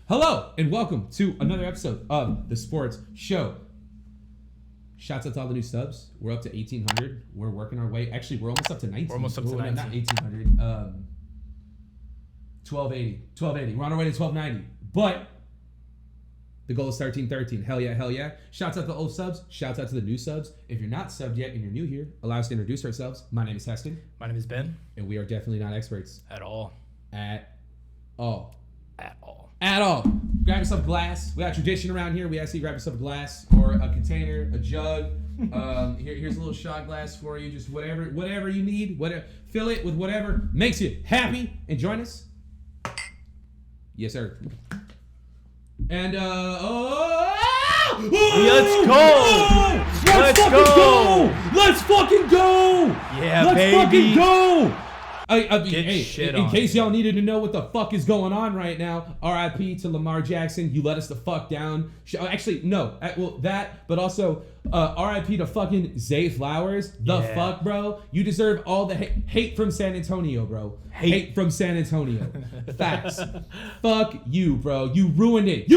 Hello and welcome to another episode of the Sports Show. Shouts out to all the new subs. We're up to 1,800. We're working our way. Actually, we're almost up to 19. We're almost up to 19. Not 1,800. 1280. We're on our way to 1290. But the goal is 1313. Hell yeah. Shouts out to the old subs. Shouts out to the new subs. If you're not subbed yet and you're new here, allow us to introduce ourselves. My name is Heston. My name is Ben. And we are definitely not experts. At all. Grab yourself a glass. We got tradition around here. We actually grab yourself a glass or a container, a jug. Here's a little shot glass for you. Just whatever you need. Fill it with whatever makes you happy. And join us. Yes, sir. And let's go! Let's fucking go! Yeah, let's baby. Fucking go! In case y'all needed to know what the fuck is going on right now, RIP to Lamar Jackson. You let us the fuck down. Actually, no. Well, that, but also RIP to fucking Zay Flowers. The fuck, bro? You deserve all the hate from San Antonio, bro. Hate from San Antonio. Facts. Fuck you, bro. You ruined it.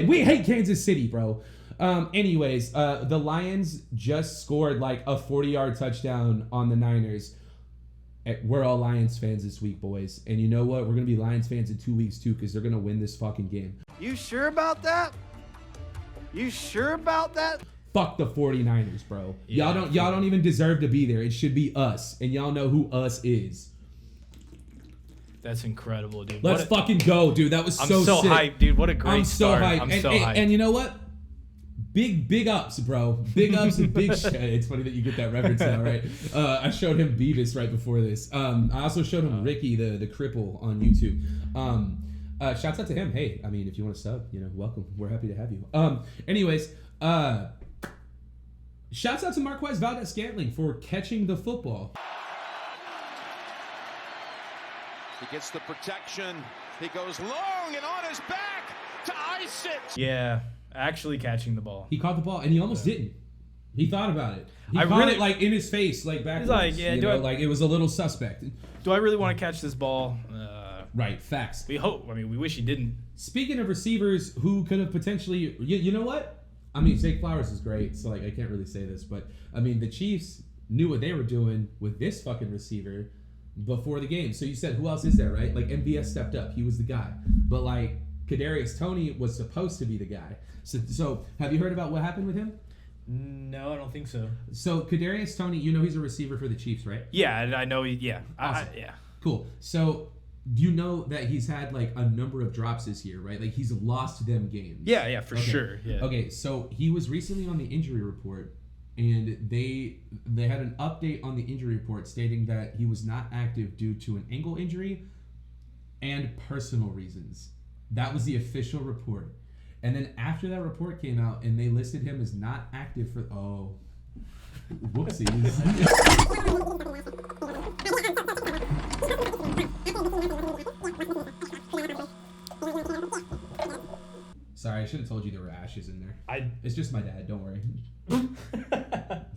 We hate Kansas City, bro. Anyways, the Lions just scored like a 40-yard touchdown on the Niners. We're all Lions fans this week, boys. And you know what? We're going to be Lions fans in 2 weeks, too, because they're going to win this fucking game. You sure about that? Fuck the 49ers, bro. Yeah. Y'all don't even deserve to be there. It should be us. And y'all know who us is. That's incredible, dude. Let's fucking go, dude. That was so sick. I'm so hyped, dude. What a great start. I'm so hyped. And you know what? Big ups, bro. Big ups and big shit. It's funny that you get that reference now, right? I showed him Beavis right before this. I also showed him Ricky, the cripple, on YouTube. Shouts out to him. Hey, I mean, if you want to sub, welcome. We're happy to have you. Anyways, shouts out to Marquez Valdes-Scantling for catching the football. He gets the protection. He goes long and on his back to ice it. Yeah. Actually catching the ball. He caught the ball and he almost didn't. He thought about it. He caught it like in his face, like backwards. He's like, like it was a little suspect. Do I really want to catch this ball? Right, facts. We hope. I mean, we wish he didn't. Speaking of receivers who could have potentially, you know what? I mean, Zay Flowers is great, so like I can't really say this, but I mean the Chiefs knew what they were doing with this fucking receiver before the game. So you said, who else is there, right? Like MVS stepped up, he was the guy, but like Kadarius Toney was supposed to be the guy. So have you heard about what happened with him? No, I don't think so. So Kadarius Toney, he's a receiver for the Chiefs, right? Yeah, I know. Awesome. Yeah. Cool. So you know that he's had like a number of drops this year, right? Like he's lost them games. Yeah, for sure. Yeah. Okay, so he was recently on the injury report, and they had an update on the injury report stating that he was not active due to an ankle injury and personal reasons. That was the official report. And then after that report came out and they listed him as not active for... Oh. Whoopsies. Sorry, I should have told you there were ashes in there. It's just my dad, don't worry. I'm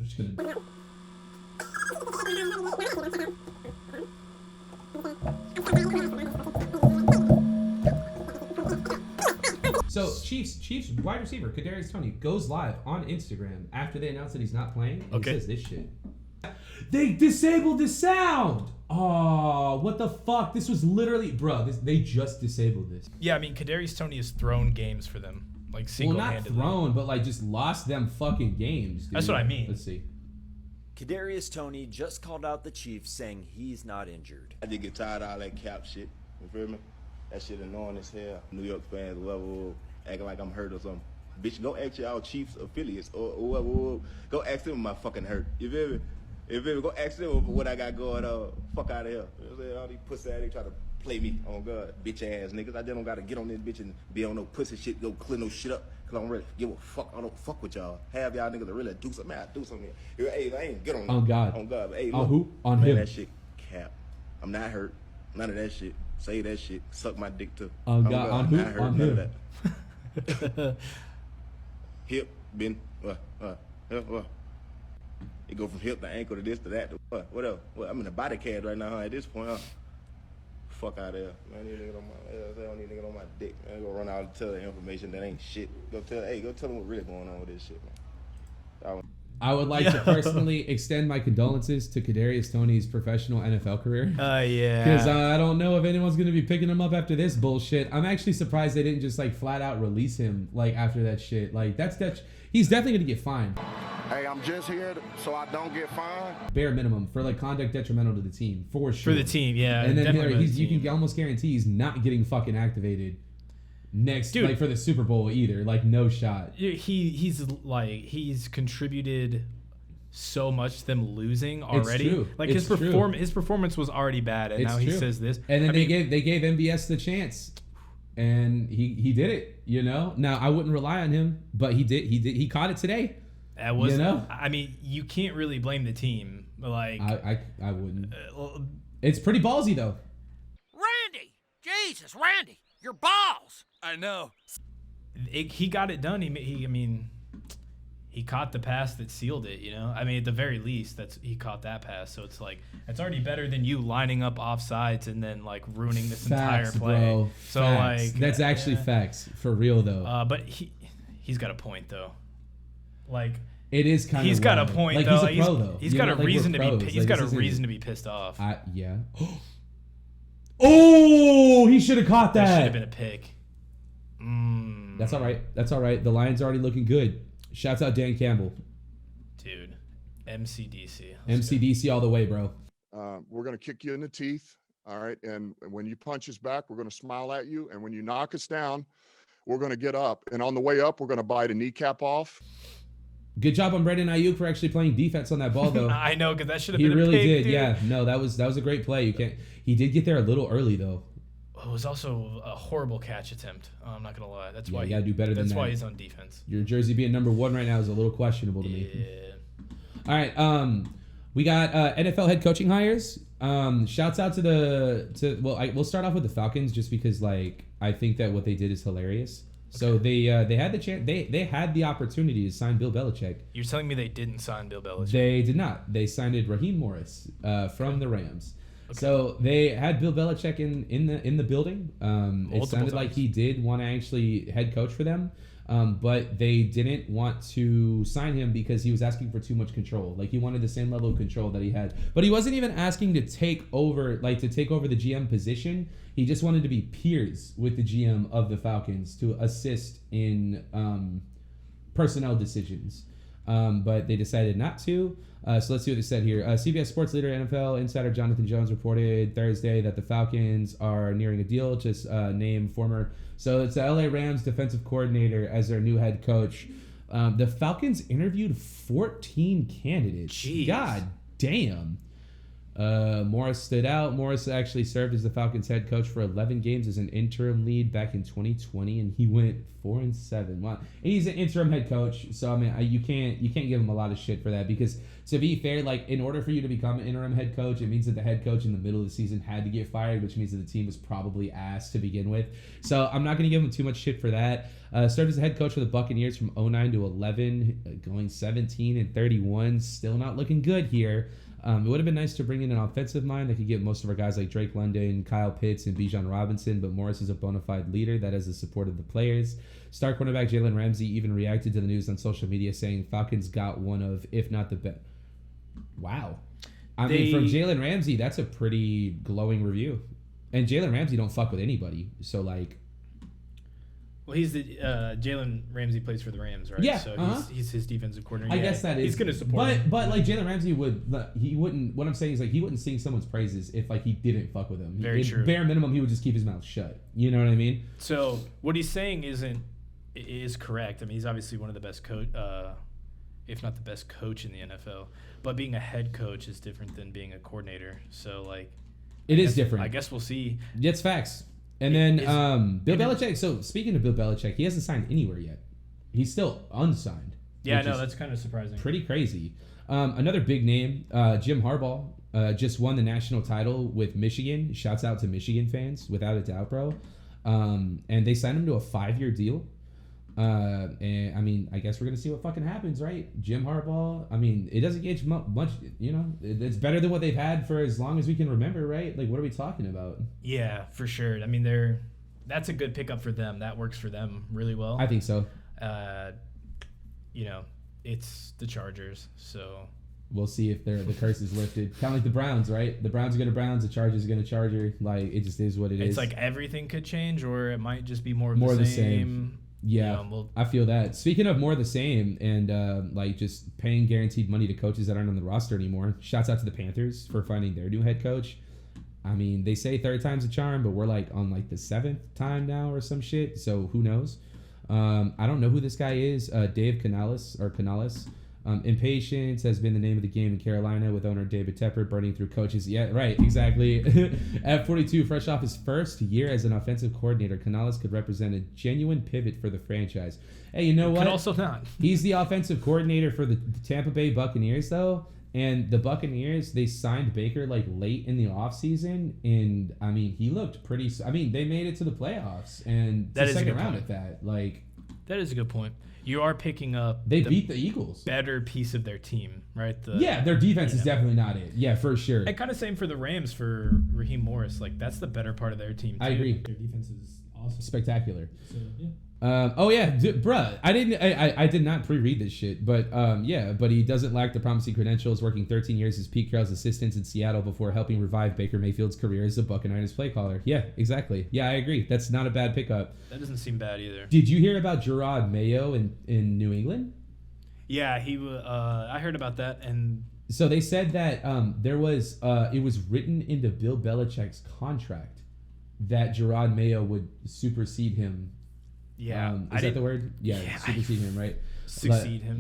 just gonna... So Chiefs wide receiver Kadarius Toney goes live on Instagram after they announce that he's not playing. And he says this shit. They disabled the sound. Oh, what the fuck? This was literally, bro. They just disabled this. Yeah, I mean Kadarius Toney has thrown games for them, like single-handedly. Well, not thrown, but like just lost them fucking games, dude. That's what I mean. Let's see. Kadarius Toney just called out the Chiefs saying he's not injured. I just get tired of all that cap shit. You feel me? That shit annoying as hell. New York fans, whoever, acting like I'm hurt or something. Bitch, go ask y'all Chiefs affiliates or whoever. Go ask them if I'm fucking hurt. You feel me? Go ask them what I got going on. Fuck out of here. You know what I'm saying? All these pussy ass, they try to play me. Oh, God. Bitch ass niggas. I just don't got to get on this bitch and be on no pussy shit, go clear no shit up. Because I don't really give a fuck. I don't fuck with y'all. Have y'all niggas to really do something. I do something here. Hey, I ain't get on On God. On God. But, hey, on look, who? On man, him. That shit cap. I'm not hurt. None of that shit. Say that shit. Suck my dick too. On God. On who? Not hurt. On None him. of that. Hip, been, what? It go from hip to ankle to this to that to what? What else? What? I'm in a body cast right now, huh? At this point, huh? fuck out of there. Man, these niggas on my, they don't need niggas on my dick. Man, go run out and tell the information that ain't shit. Go tell them what's really going on with this shit, man. I would like to personally extend my condolences to Kadarius Toney's professional NFL career. Yeah. Because I don't know if anyone's going to be picking him up after this bullshit. I'm actually surprised they didn't just like flat out release him like after that shit. Like that's he's definitely going to get fined. Hey, I'm just here so I don't get fined. Bare minimum for like conduct detrimental to the team for sure. For the team, yeah. And then you can almost guarantee he's not getting fucking activated next, like for the Super Bowl either. Like no shot. He's contributed so much to them losing already. It's true. Like it's his performance was already bad, and it's now true. he says this. And then they gave MBS the chance, and he did it. You know. Now I wouldn't rely on him, but he did. He caught it today. That was. You know? I mean, you can't really blame the team. Like I wouldn't. It's pretty ballsy though. Randy, Jesus, Randy, your balls. I know. He got it done. He caught the pass that sealed it, you know? I mean, at the very least, he caught that pass. So it's like, it's already better than you lining up offsides and then, like, ruining this entire play. Bro. So, facts. like... That's actually facts. For real, though. But he's got a point, though. Like... It is kind of... He's got a point, like, though. He's a pro, though. He's got a reason to be... He's got a reason to be pissed off. Yeah. Oh! He should have caught that. That should have been a pick. That's all right. That's all right. The Lions are already looking good. Shouts out Dan Campbell. Dude, MCDC. MCDC all the way, bro. We're going to kick you in the teeth, all right? And when you punch us back, we're going to smile at you. And when you knock us down, we're going to get up. And on the way up, we're going to bite a kneecap off. Good job on Brandon Ayuk for actually playing defense on that ball, though. I know, because that should have been a pick. He really did, dude. yeah. No, that was a great play. He did get there a little early, though. It was also a horrible catch attempt. I'm not gonna lie. That's why you gotta do better than that. That's why he's on defense. Your jersey being number 1 right now is a little questionable to me. Yeah. All right. We got NFL head coaching hires. Shouts out to we'll start off with the Falcons just because like I think that what they did is hilarious. Okay. So they had the chance. They had the opportunity to sign Bill Belichick. You're telling me they didn't sign Bill Belichick? They did not. They signed Raheem Morris from the Rams. Okay. So they had Bill Belichick in the building. It sounded like he did want to actually head coach for them, but they didn't want to sign him because he was asking for too much control. Like he wanted the same level of control that he had, but he wasn't even asking to take over the GM position. He just wanted to be peers with the GM of the Falcons to assist in personnel decisions. But they decided not to. So let's see what they said here. CBS Sports leader NFL insider Jonathan Jones reported Thursday that the Falcons are nearing a deal to name former... So it's the LA Rams defensive coordinator as their new head coach. The Falcons interviewed 14 candidates. Jeez. God damn. Morris stood out. Morris actually served as the Falcons head coach for 11 games as an interim lead back in 2020, and he went 4-7. Wow. And he's an interim head coach, so I mean, you can't give him a lot of shit for that because to be fair, like in order for you to become an interim head coach, it means that the head coach in the middle of the season had to get fired, which means that the team was probably ass to begin with. So I'm not going to give him too much shit for that. Served as the head coach for the Buccaneers from 09 to 11, going 17-31. Still not looking good here. It would have been nice to bring in an offensive mind that could get most of our guys like Drake London, Kyle Pitts, and Bijan Robinson, but Morris is a bona fide leader that has the support of the players. Star cornerback Jalen Ramsey even reacted to the news on social media saying Falcons got one of, if not the best. Wow. I mean, from Jalen Ramsey, that's a pretty glowing review. And Jalen Ramsey don't fuck with anybody, so like... Well, he's the Jalen Ramsey plays for the Rams, right? Yeah, so he's his defensive coordinator. I guess that is. He's gonna support him. But like Jalen Ramsey wouldn't. What I'm saying is like he wouldn't sing someone's praises if like he didn't fuck with him. Very true. Bare minimum, he would just keep his mouth shut. You know what I mean? So what he's saying is correct. I mean, he's obviously one of the best if not the best coach in the NFL. But being a head coach is different than being a coordinator. So like, it is different. I guess we'll see. It's facts. And then Bill Belichick. So speaking of Bill Belichick, he hasn't signed anywhere yet. He's still unsigned. Yeah, I know. That's kind of surprising. Pretty crazy. Another big name, Jim Harbaugh, just won the national title with Michigan. Shouts out to Michigan fans, without a doubt, bro. And they signed him to a 5-year deal. And I mean, I guess we're gonna see what fucking happens, right? Jim Harbaugh. I mean, it doesn't get much. You know, it's better than what they've had for as long as we can remember, right? Like, what are we talking about? Yeah, for sure. I mean, that's a good pickup for them. That works for them really well. I think so. You know, it's the Chargers, so we'll see if the curse is lifted. Kind of like the Browns, right? The Browns are gonna Browns, the Chargers are gonna Charger. Like, it just is what it is. It's like everything could change, or it might just be more of the the same. same. Yeah, you know, I feel that. Speaking of more of the same, and like just paying guaranteed money to coaches that aren't on the roster anymore. Shouts out to the Panthers for finding their new head coach. I mean, they say third time's a charm, but we're like on like the 7th time now or some shit. So who knows? I don't know who this guy is. Dave Canales. Impatience has been the name of the game in Carolina, with owner David Tepper burning through coaches. Yeah, right, exactly. At 42, fresh off his first year as an offensive coordinator, Canales could represent a genuine pivot for the franchise. Hey, you know what? Could also not. He's the offensive coordinator for the Tampa Bay Buccaneers, though. And the Buccaneers, they signed Baker like late in the offseason, and I mean, he looked pretty. I mean, they made it to the playoffs and that the is second a good round point. at that. Like, that is a good point. You are picking up. They beat the Eagles. Better piece of their team, right? Their defense is definitely not it. Yeah, for sure. And kind of same for the Rams for Raheem Morris. Like, that's the better part of their team, too. I agree. Their defense is awesome. Spectacular. So, yeah. Bruh, I did not pre-read this shit, but but he doesn't lack the promising credentials, working 13 years as Pete Carroll's assistant in Seattle before helping revive Baker Mayfield's career as a Buccaneers play caller. Yeah, exactly. Yeah, I agree. That's not a bad pickup. That doesn't seem bad either. Did you hear about Gerard Mayo in New England? Yeah, I heard about that, and so they said that there was it was written into Bill Belichick's contract that Gerard Mayo would supersede him. Yeah, is that the word? Yeah, supersede him, right? Succeed him.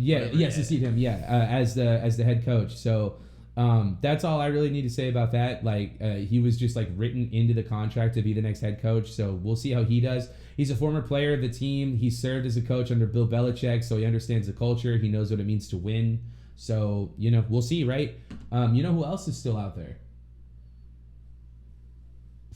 Succeed him. Yeah, as the head coach. So that's all I really need to say about that. Like, he was just like written into the contract to be the next head coach. So we'll see how he does. He's a former player of the team. He served as a coach under Bill Belichick, so he understands the culture. He knows what it means to win. So, you know, we'll see, right? You know who else is still out there?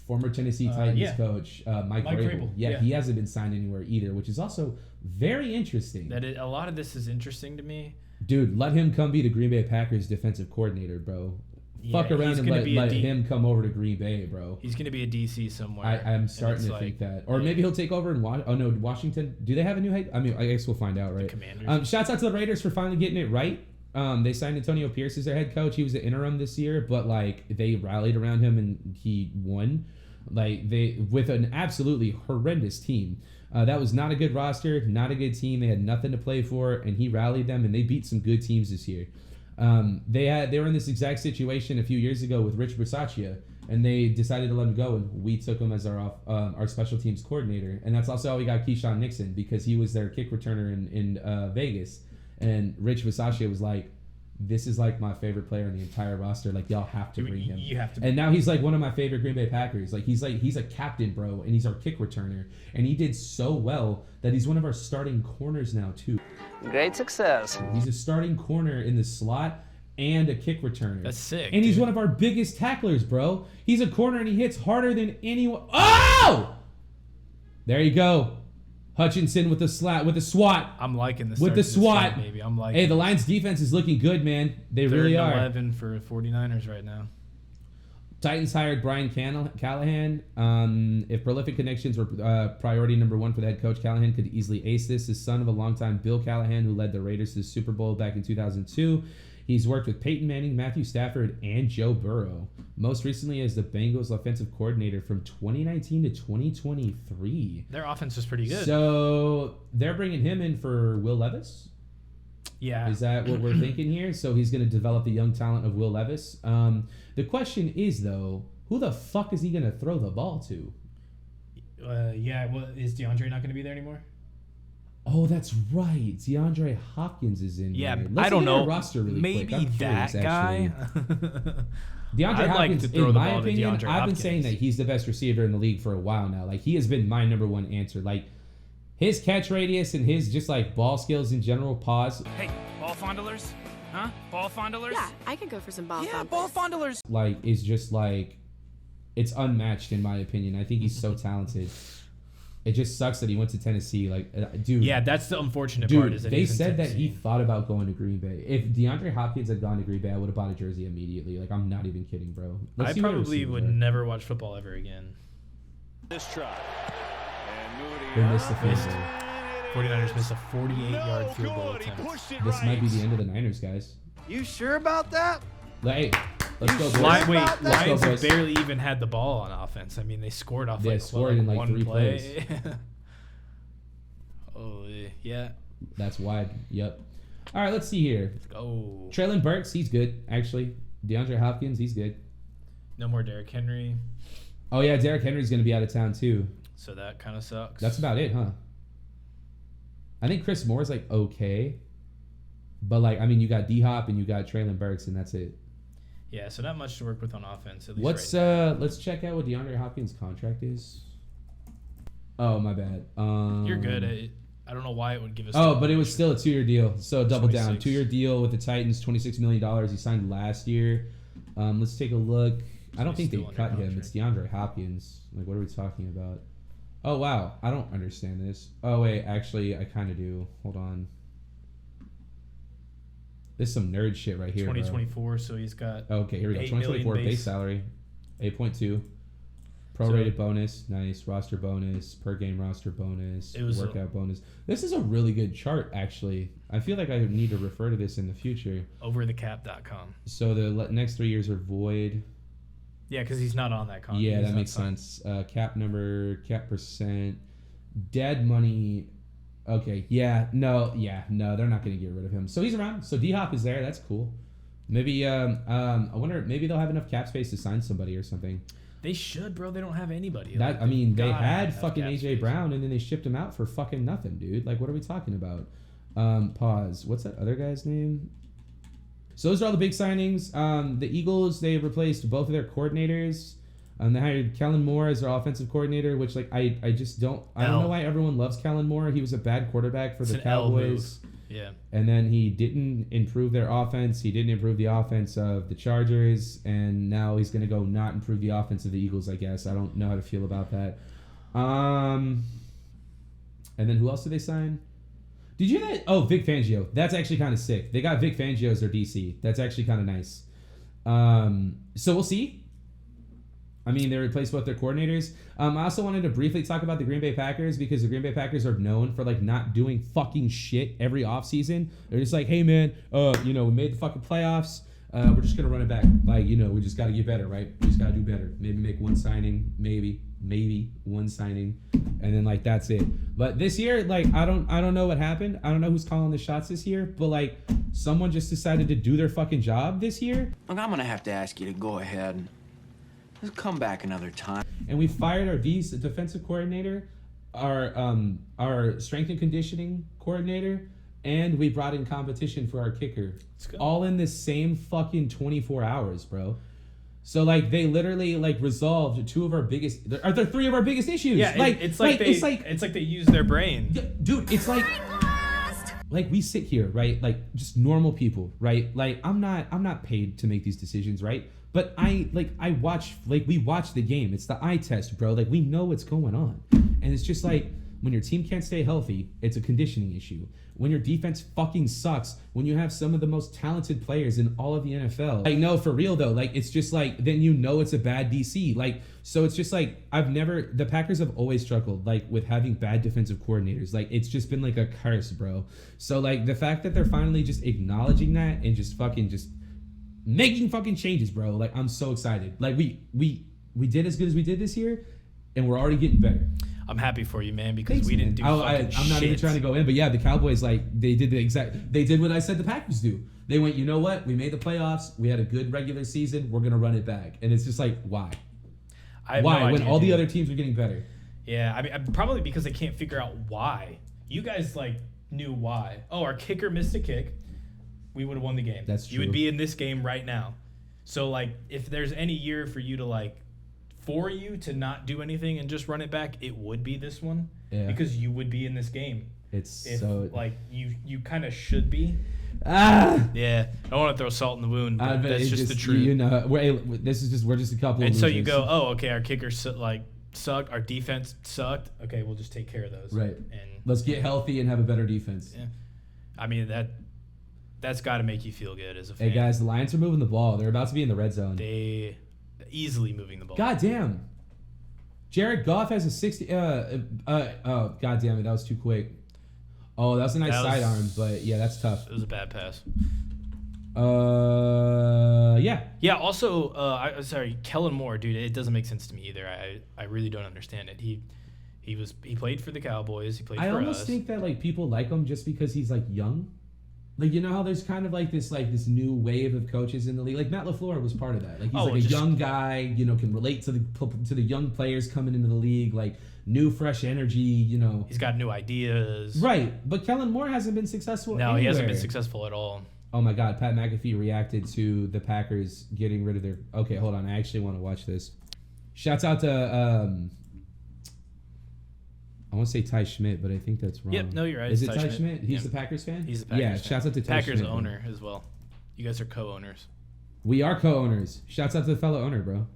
Former Tennessee Titans coach Mike Vrabel. Yeah, he hasn't been signed anywhere either, which is also very interesting. A lot of this is interesting to me. Dude, let him come be the Green Bay Packers defensive coordinator, bro. Yeah, fuck around and let him come over to Green Bay, bro. He's going to be a DC somewhere. I'm starting to think that. Or maybe he'll take over in Washington. Do they have a new head? I mean, I guess we'll find out, right? The Commanders. Shouts out to the Raiders for finally getting it right. They signed Antonio Pierce as their head coach. He was the interim this year, but like they rallied around him and he won. Like, they, with an absolutely horrendous team. That was not a good roster, not a good team. They had nothing to play for, and he rallied them, and they beat some good teams this year. They were in this exact situation a few years ago with Rich Bisaccia, and they decided to let him go, and we took him as our special teams coordinator. And that's also how we got Keyshawn Nixon, because he was their kick returner in Vegas. And Rich Bisaccia was like, this is like my favorite player in the entire roster. Like, y'all have to bring him. You have to. And now he's like one of my favorite Green Bay Packers. Like he's a captain, bro, and he's our kick returner. And he did so well that he's one of our starting corners now too. Great success. He's a starting corner in the slot and a kick returner. That's sick. And he's one of our biggest tacklers, bro. He's a corner and he hits harder than anyone. Oh! There you go. Hutchinson with the SWAT. I'm liking this. With the SWAT, game, baby. I'm liking. Hey, the Lions' defense is looking good, man. They really are. 11 for 49ers right now. Titans hired Brian Callahan. If prolific connections were priority number one for the head coach, Callahan could easily ace this. His son of a longtime Bill Callahan, who led the Raiders to the Super Bowl back in 2002. He's worked with Peyton Manning, Matthew Stafford, and Joe Burrow. Most recently as the Bengals offensive coordinator from 2019 to 2023. Their offense was pretty good. So they're bringing him in for Will Levis? Yeah. Is that what we're thinking here? So he's going to develop the young talent of Will Levis. The question is, though, who the fuck is he going to throw the ball to? Is DeAndre not going to be there anymore? Oh, that's right. DeAndre Hopkins is in there. I don't know. Roster really maybe quick. that guy. DeAndre Hopkins, like to throw in the my ball opinion, to DeAndre I've been Hopkins. saying that he's the best receiver in the league for a while now. Like, he has been my number one answer. Like, his catch radius and his just like ball skills in general. Pause. Hey, ball fondlers? Huh? Ball fondlers? Yeah, I could go for some ball Yeah, fondlers. ball fondlers. Like, is just like, it's unmatched in my opinion. I think he's so talented. It just sucks that he went to Tennessee. Like, dude. Yeah, that's the unfortunate part. Is that they he's in said that Tennessee. he thought about going to Green Bay. If DeAndre Hopkins had gone to Green Bay, I would have bought a jersey immediately. Like, I'm not even kidding, bro. I probably would never watch football ever again. This try. And They missed the field goal. 49ers missed a 48-yard field goal attempt. This might be the end of the Niners, guys. You sure about that? Hey, let's go, boys. Let's go, Lions boys. barely even had the ball on offense. I mean, they scored off scored in like one 3 play. plays. Oh, yeah. That's wide. Yep. All right, let's see here. Let's go. Traylon Burks, he's good, actually. DeAndre Hopkins, he's good. No more Derrick Henry. Oh, yeah, Derrick Henry's going to be out of town, too. So that kind of sucks. That's about it, huh? I think Chris Moore's, like, okay. But, like, I mean, you got D-Hop and you got Traylon Burks, and that's it. Yeah, so not much to work with on offense. At least What's let's check out what DeAndre Hopkins' contract is. Oh, my bad. You're good. I don't know why it would give us. Oh, but it was still a 2-year deal. So double down. 26. 2-year deal with the Titans, $26 million. He signed last year. Let's take a look. I don't think they still under cut him. contract. It's DeAndre Hopkins. Like, what are we talking about? Oh, wow. I don't understand this. Oh, wait. Actually, I kind of do. Hold on. This is some nerd shit right here, 2024, so he's got. Okay, here we go. 8 million 2024 base base. salary, 8.2. Prorated bonus, nice. Roster bonus, per game roster bonus, It was workout bonus. This is a really good chart, actually. I feel like I need to refer to this in the future. Overthecap.com. So the next 3 years are void. Yeah, because he's not on that contract. Yeah, He's that not makes signed. sense. Cap number, cap percent, dead money. Okay, no, they're not going to get rid of him. So he's around. So D-Hop is there. That's cool. Maybe I wonder. Maybe they'll have enough cap space to sign somebody or something. They should, bro. They don't have anybody. That Like, I mean, they gotta had have fucking cap AJ space. Brown, and then they shipped him out for fucking nothing, dude. Like, what are we talking about? Pause. What's that other guy's name? So those are all the big signings. The Eagles, they replaced both of their coordinators. They hired Kellen Moore as their offensive coordinator, which like I just don't know why everyone loves Kellen Moore. He was a bad quarterback for It's the an L Cowboys. move. Yeah. And then he didn't improve their offense. He didn't improve the offense of the Chargers. And now he's going to go not improve the offense of the Eagles, I guess. I don't know how to feel about that. And then who else did they sign? Did you hear that? Oh, Vic Fangio. That's actually kind of sick. They got Vic Fangio as their DC. That's actually kind of nice. So we'll see. I mean, they replaced both their coordinators. I also wanted to briefly talk about the Green Bay Packers because the Green Bay Packers are known for like not doing fucking shit every offseason. They're just like, hey man, we made the fucking playoffs. We're just gonna run it back. Like, we just gotta get better, right? We just gotta do better. Maybe make one signing, maybe one signing, and then like that's it. But this year, like I don't know what happened. I don't know who's calling the shots this year, but like someone just decided to do their fucking job this year. Look, I'm gonna have to ask you to go ahead. Let's come back another time. And we fired our defensive coordinator, our strength and conditioning coordinator, and we brought in competition for our kicker. All in the same fucking 24 hours, bro. So like they literally like resolved three of our biggest issues. Yeah, it's like they use their brain. Dude, it's like we sit here, right? Like just normal people, right? Like I'm not paid to make these decisions, right? But we watch the game. It's the eye test, bro. Like we know what's going on. And it's just like when your team can't stay healthy, it's a conditioning issue. When your defense fucking sucks, when you have some of the most talented players in all of the NFL. Like no, for real though, like it's just like then it's a bad DC. Like so it's just like the Packers have always struggled like with having bad defensive coordinators. Like it's just been like a curse, bro. So like the fact that they're finally just acknowledging that and just making fucking changes, bro. Like I'm so excited. Like we did as good as we did this year, and we're already getting better. I'm happy for you, man, because Thanks, we didn't do fucking I'm not even trying to go in, but yeah, the Cowboys they did what I said the Packers do. They went, you know what? We made the playoffs. We had a good regular season. We're gonna run it back, and it's just like why? Why when all the other teams are getting better? Yeah, I mean probably because they can't figure out why. You guys like knew why. Oh, our kicker missed a kick. We would have won the game. That's true. You would be in this game right now. So, like, if there's any year for you to not do anything and just run it back, it would be this one. Yeah. Because you would be in this game. You kind of should be. Yeah. I don't want to throw salt in the wound, but that's just the truth. we're just a couple and of so you losers. go, oh, okay, our kicker sucked. Our defense sucked. Okay, we'll just take care of those. Right. And let's get healthy and have a better defense. Yeah. I mean, that's got to make you feel good as a fan. Hey, guys, the Lions are moving the ball. They're about to be in the red zone. They easily moving the ball. God damn. Jared Goff has a 60. Oh, God damn it. That was too quick. Oh, that was a nice sidearm, but yeah, that's tough. It was a bad pass. Yeah. Yeah, also, sorry, Kellen Moore, dude, it doesn't make sense to me either. I really don't understand it. He played for the Cowboys. He played for us. I almost think that like people like him just because he's like young. Like, you know how there's kind of like this new wave of coaches in the league. Like Matt LaFleur was part of that. Like he's a young guy, you know, can relate to the young players coming into the league, like new fresh energy, you know. He's got new ideas. Right, but Kellen Moore hasn't been successful No, anywhere. he hasn't been successful at all. Oh my God, Pat McAfee reacted to the Packers getting rid of their. Okay, hold on, I actually want to watch this. Shouts out to I want to say Ty Schmidt, but I think that's wrong. Yep, no, you're right. Is it Ty Ty Schmidt? Schmidt? He's the Packers fan? He's the Packers fan. Shouts out to Ty Packers Schmidt. owner as well. You guys are co-owners. We are co-owners. Shouts out to the fellow owner, bro.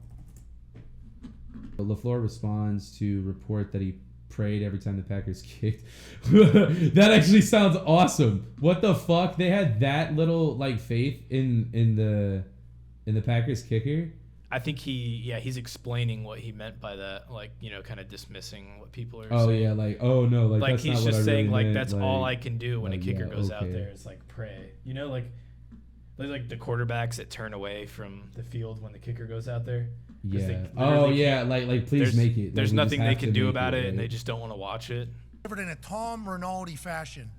LaFleur responds to report that he prayed every time the Packers kicked. That actually sounds awesome. What the fuck? They had that little like faith in the Packers kicker. I think he's explaining what he meant by that, like, you know, kind of dismissing what people are saying. Oh yeah, like, oh no, like that's he's not what just I saying really like meant. that's like, all I can do when a kicker goes out okay. there. It's like pray, you know, like the quarterbacks that turn away from the field when the kicker goes out there. Yeah. Oh yeah, like please make it. There's like, nothing they can do about it, right? and they just don't want to watch it. In a Tom Rinaldi fashion.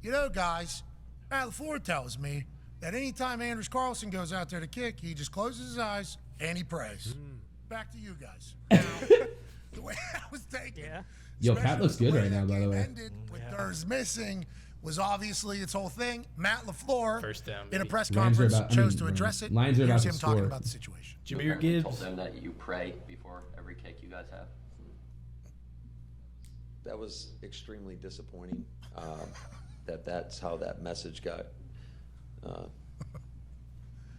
You know, guys, Matt LaFleur tells me that anytime Anders Carlson goes out there to kick, he just closes his eyes and he prays. Back to you guys. Now, the way I was taking Yo, Pat looks good right now, by the way. Ended with Durs missing was obviously its whole thing. Matt LaFleur, First down, in a press Lions conference, chose to address it. Lions are Here's about him to talking score. about the situation. Jameer Gibbs told them that you pray before every kick you guys have. That was extremely disappointing. That's how that message got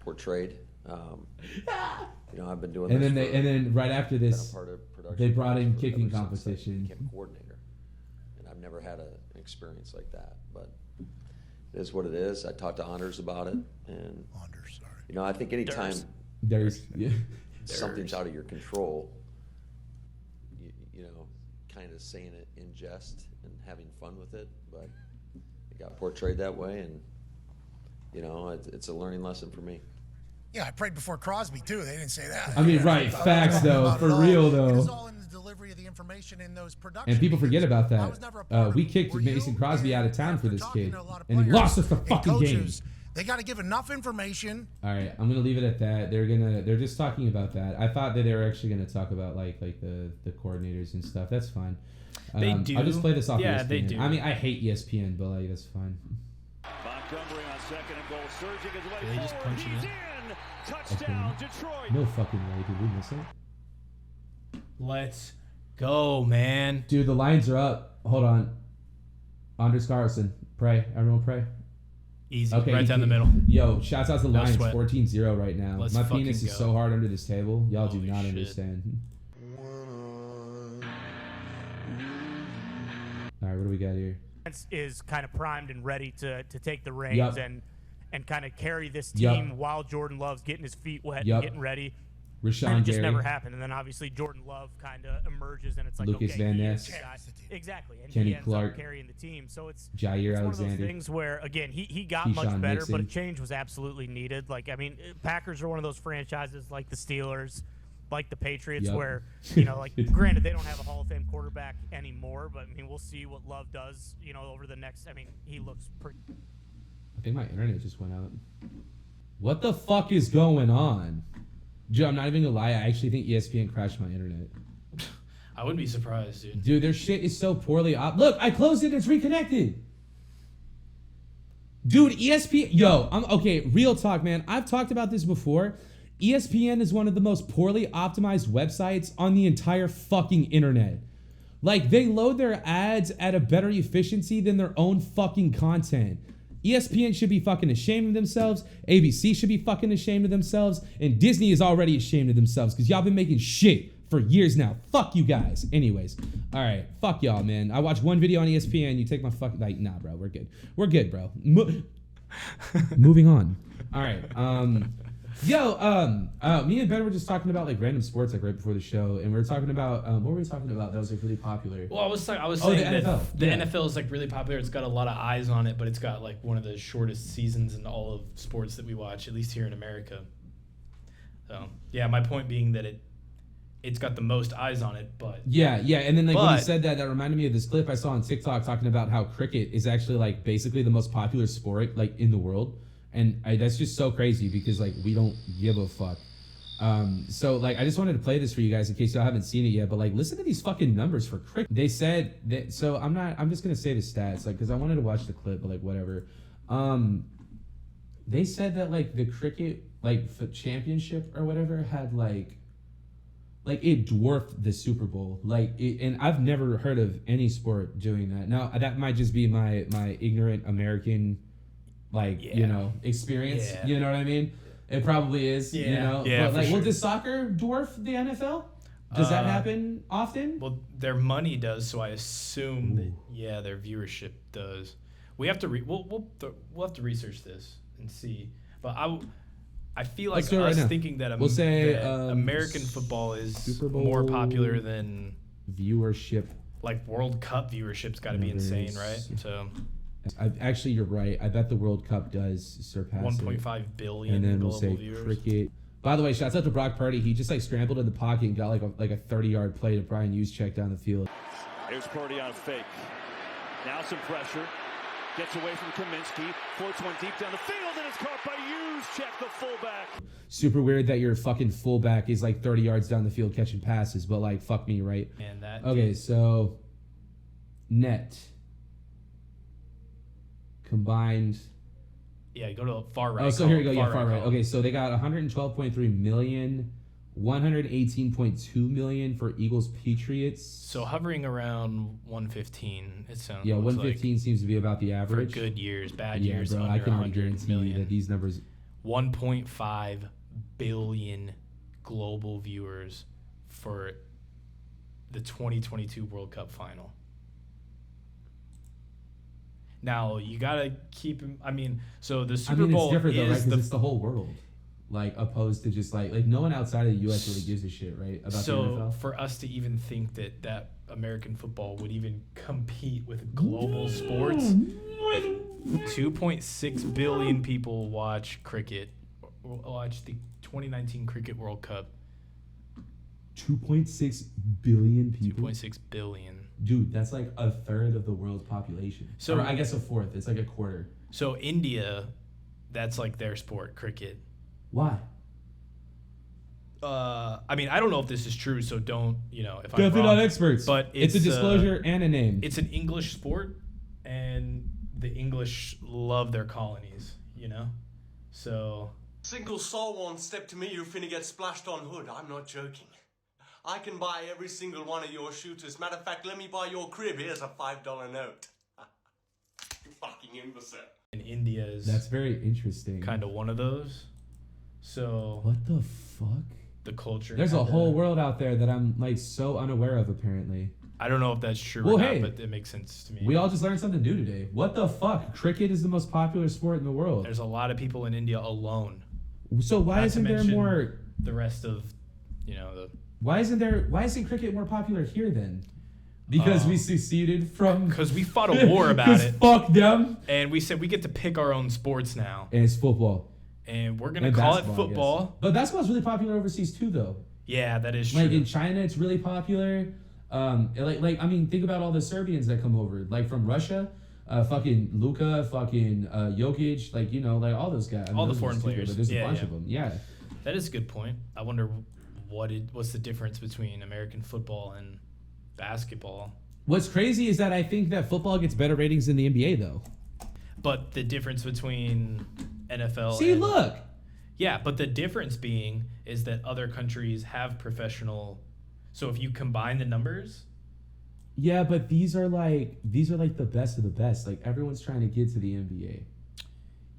portrayed. You know, I've been doing and this. And then right after this, they brought in kicking competition. Kick coordinator, and I've never had an experience like that. But it is what it is. I talked to Anders about it, and you know, I think anytime something's out of your control, you know, kind of saying it in jest and having fun with it, but it got portrayed that way, and you know, it's a learning lesson for me. Yeah, I prayed before Crosby too. They didn't say that. I mean, right? Facts though, for real though. It is all in the delivery of the information in those productions. And people forget about that. We kicked Mason Crosby out of town for this kid, and he lost us the fucking game. They got to give enough information. All right, I'm gonna leave it at that. They're just talking about that. I thought that they were actually gonna talk about like the coordinators and stuff. That's fine. They do. I'll just play this off. Yeah, ESPN. they do. I mean, I hate ESPN, but like that's fine. Montgomery on second and goal, surging his way They just forward. punch He's it. in. Touchdown, Detroit. No fucking way. Did we miss it? Let's go, man. Dude, the Lions are up. Hold on. Anders Carlson. Pray. Everyone pray. Easy. Okay, right down the middle. Yo, shouts out to the No Lions. sweat. 14-0 right now. Let's My fucking penis is go. so hard under this table. Y'all do Holy not shit. understand. All right, what do we got here? Is kind of primed and ready to take the reins and kind of carry this team while Jordan Love's getting his feet wet and getting ready. Rashawn and it just Gary. never happened. And then obviously Jordan Love kind of emerges and it's like, Lucas okay, Van he Ness. is the guy. Exactly. And Kenny he ends Clark. up carrying the team. So it's Jair one of those Alexander. things where, again, he got Keyshawn much better, Nixon. but a change was absolutely needed. Like, I mean, Packers are one of those franchises like the Steelers, like the Patriots, where, you know, like, granted, they don't have a Hall of Fame quarterback anymore, but, I mean, we'll see what Love does, you know, over the next, I mean, he looks pretty. I think my internet just went out. What the fuck is going on? Joe, I'm not even gonna lie. I actually think ESPN crashed my internet. I wouldn't be surprised, dude. Dude, their shit is so poorly Look, I closed it. It's reconnected. Dude, ESPN. Yo, okay. Real talk, man. I've talked about this before. ESPN is one of the most poorly optimized websites on the entire fucking internet. Like, they load their ads at a better efficiency than their own fucking content. ESPN should be fucking ashamed of themselves. ABC should be fucking ashamed of themselves. And Disney is already ashamed of themselves because y'all been making shit for years now. Fuck you guys. Anyways, all right. Fuck y'all, man. I watched one video on ESPN. You take my fucking nah, bro. We're good. We're good, bro. Moving on. All right. Me and Ben were just talking about like random sports like right before the show, and we were talking about what were we talking about that was like really popular? Well, I was saying the NFL. The NFL is like really popular. It's got a lot of eyes on it, but it's got like one of the shortest seasons in all of sports that we watch, at least here in America. So yeah, my point being that it's got the most eyes on it, but yeah, and then like when you said that reminded me of this clip I saw on TikTok talking about how cricket is actually like basically the most popular sport like in the world. And that's just so crazy because like we don't give a fuck. So like I just wanted to play this for you guys in case y'all haven't seen it yet. But like listen to these fucking numbers for cricket. They said that. So I'm just gonna say the stats like because I wanted to watch the clip, but like whatever. They said that like the cricket like championship or whatever had like it dwarfed the Super Bowl. And I've never heard of any sport doing that. Now that might just be my ignorant American. Experience. Yeah. You know what I mean? It probably is. Yeah. You know? Yeah, but like, for sure. does soccer dwarf the NFL? Does that happen often? Well, their money does, so I assume that their viewership does. We have to we'll have to research this and see. But I feel like us thinking that we'll say that American football is more popular than viewership. Like World Cup viewership's got to be insane, right? So. Actually, you're right. I bet the World Cup does surpass 1.5 billion and then we'll global say viewers. Cricket. By the way, shouts out to Brock Purdy. He just like scrambled in the pocket and got like a 30-yard play to Brian Juszczyk down the field. Here's Purdy on a fake. Now some pressure. Gets away from Kaminsky. Floats one deep down the field and it's caught by Juszczyk, the fullback. Super weird that your fucking fullback is like 30 yards down the field catching passes, but like fuck me, right? Man, that. Okay, so net. Combined. Yeah, go to far right. Oh, so here we go. Yeah, far right. Okay, so they got 112.3 million, 118.2 million for Eagles Patriots. So hovering around 115. It sounds. Yeah, 115 seems to be about the average. For good years, bad years. Bro, under I can 100 guarantee million. you that these numbers. 1.5 billion global viewers for the 2022 World Cup final. Now you gotta keep. I mean, so the Super Bowl it's different though, right? is Because it's the whole world, like opposed to just like no one outside of the U.S. really gives a shit, right? About the NFL. For us to even think that American football would even compete with global sports, 2.6 billion people watch cricket. Watch the 2019 Cricket World Cup. 2.6 billion people. 2.6 billion. Dude, that's like a third of the world's population. So or I guess a fourth. It's like a quarter. So India, that's like their sport, cricket. Why? I mean, I don't know if this is true, so don't, if definitely I'm wrong, not experts. But it's a disclosure and a name. It's an English sport, and the English love their colonies, So. Single soul won't step to me, you're finna get splashed on hood. I'm not joking. I can buy every single one of your shooters. Matter of fact, let me buy your crib. Here's a $5 note. You fucking imbecile. And India is. That's very interesting. Kind of one of those. So. What the fuck? The culture. There's a whole world out there that I'm like so unaware of apparently. I don't know if that's true or not, but it makes sense to me. We all just learned something new today. What the fuck? Cricket is the most popular sport in the world. There's a lot of people in India alone. So why isn't there more? The rest of, the. Why isn't cricket more popular here then? Because we seceded from. Because we fought a war about it. Fuck them. And we said we get to pick our own sports now. And it's football. And we're gonna call it football. But basketball's really popular overseas too, though. Yeah, that is true. Like in China, it's really popular. Think about all the Serbians that come over, like from Russia. Fucking Luka, fucking Jokic, all those guys. All the foreign players. But there's a bunch of them. Yeah. That is a good point. I wonder what's the difference between American football and basketball. What's crazy is that I think that football gets better ratings than the NBA though. But the difference between NFL look. Yeah, but the difference being is that other countries have professional. So if you combine the numbers. Yeah, but these are like the best of the best. Like everyone's trying to get to the NBA.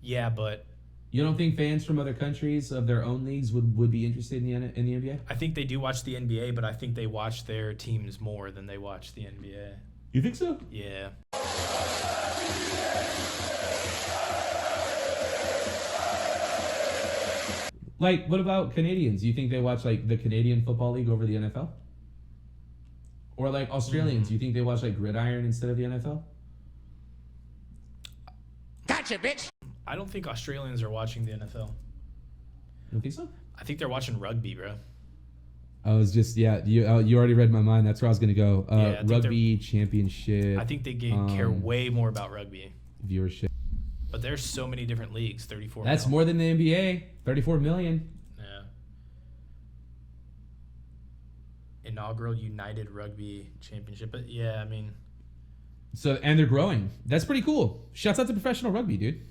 Yeah, but You don't think fans from other countries of their own leagues would be interested in the NBA? I think they do watch the NBA, but I think they watch their teams more than they watch the NBA. You think so? Yeah. Like, what about Canadians? You think they watch like the Canadian Football League over the NFL? Or like Australians, you think they watch like Gridiron instead of the NFL? Gotcha, bitch. I don't think Australians are watching the NFL. You don't think so? I think they're watching rugby, bro. I was just, you already read my mind. That's where I was going to go. Yeah, Rugby Championship. I think they care way more about rugby. Viewership. But there's so many different leagues, 34 That's more than the NBA. 34 million. Yeah. Inaugural United Rugby Championship. But yeah, I mean. So, and they're growing. That's pretty cool. Shouts out to professional rugby, dude.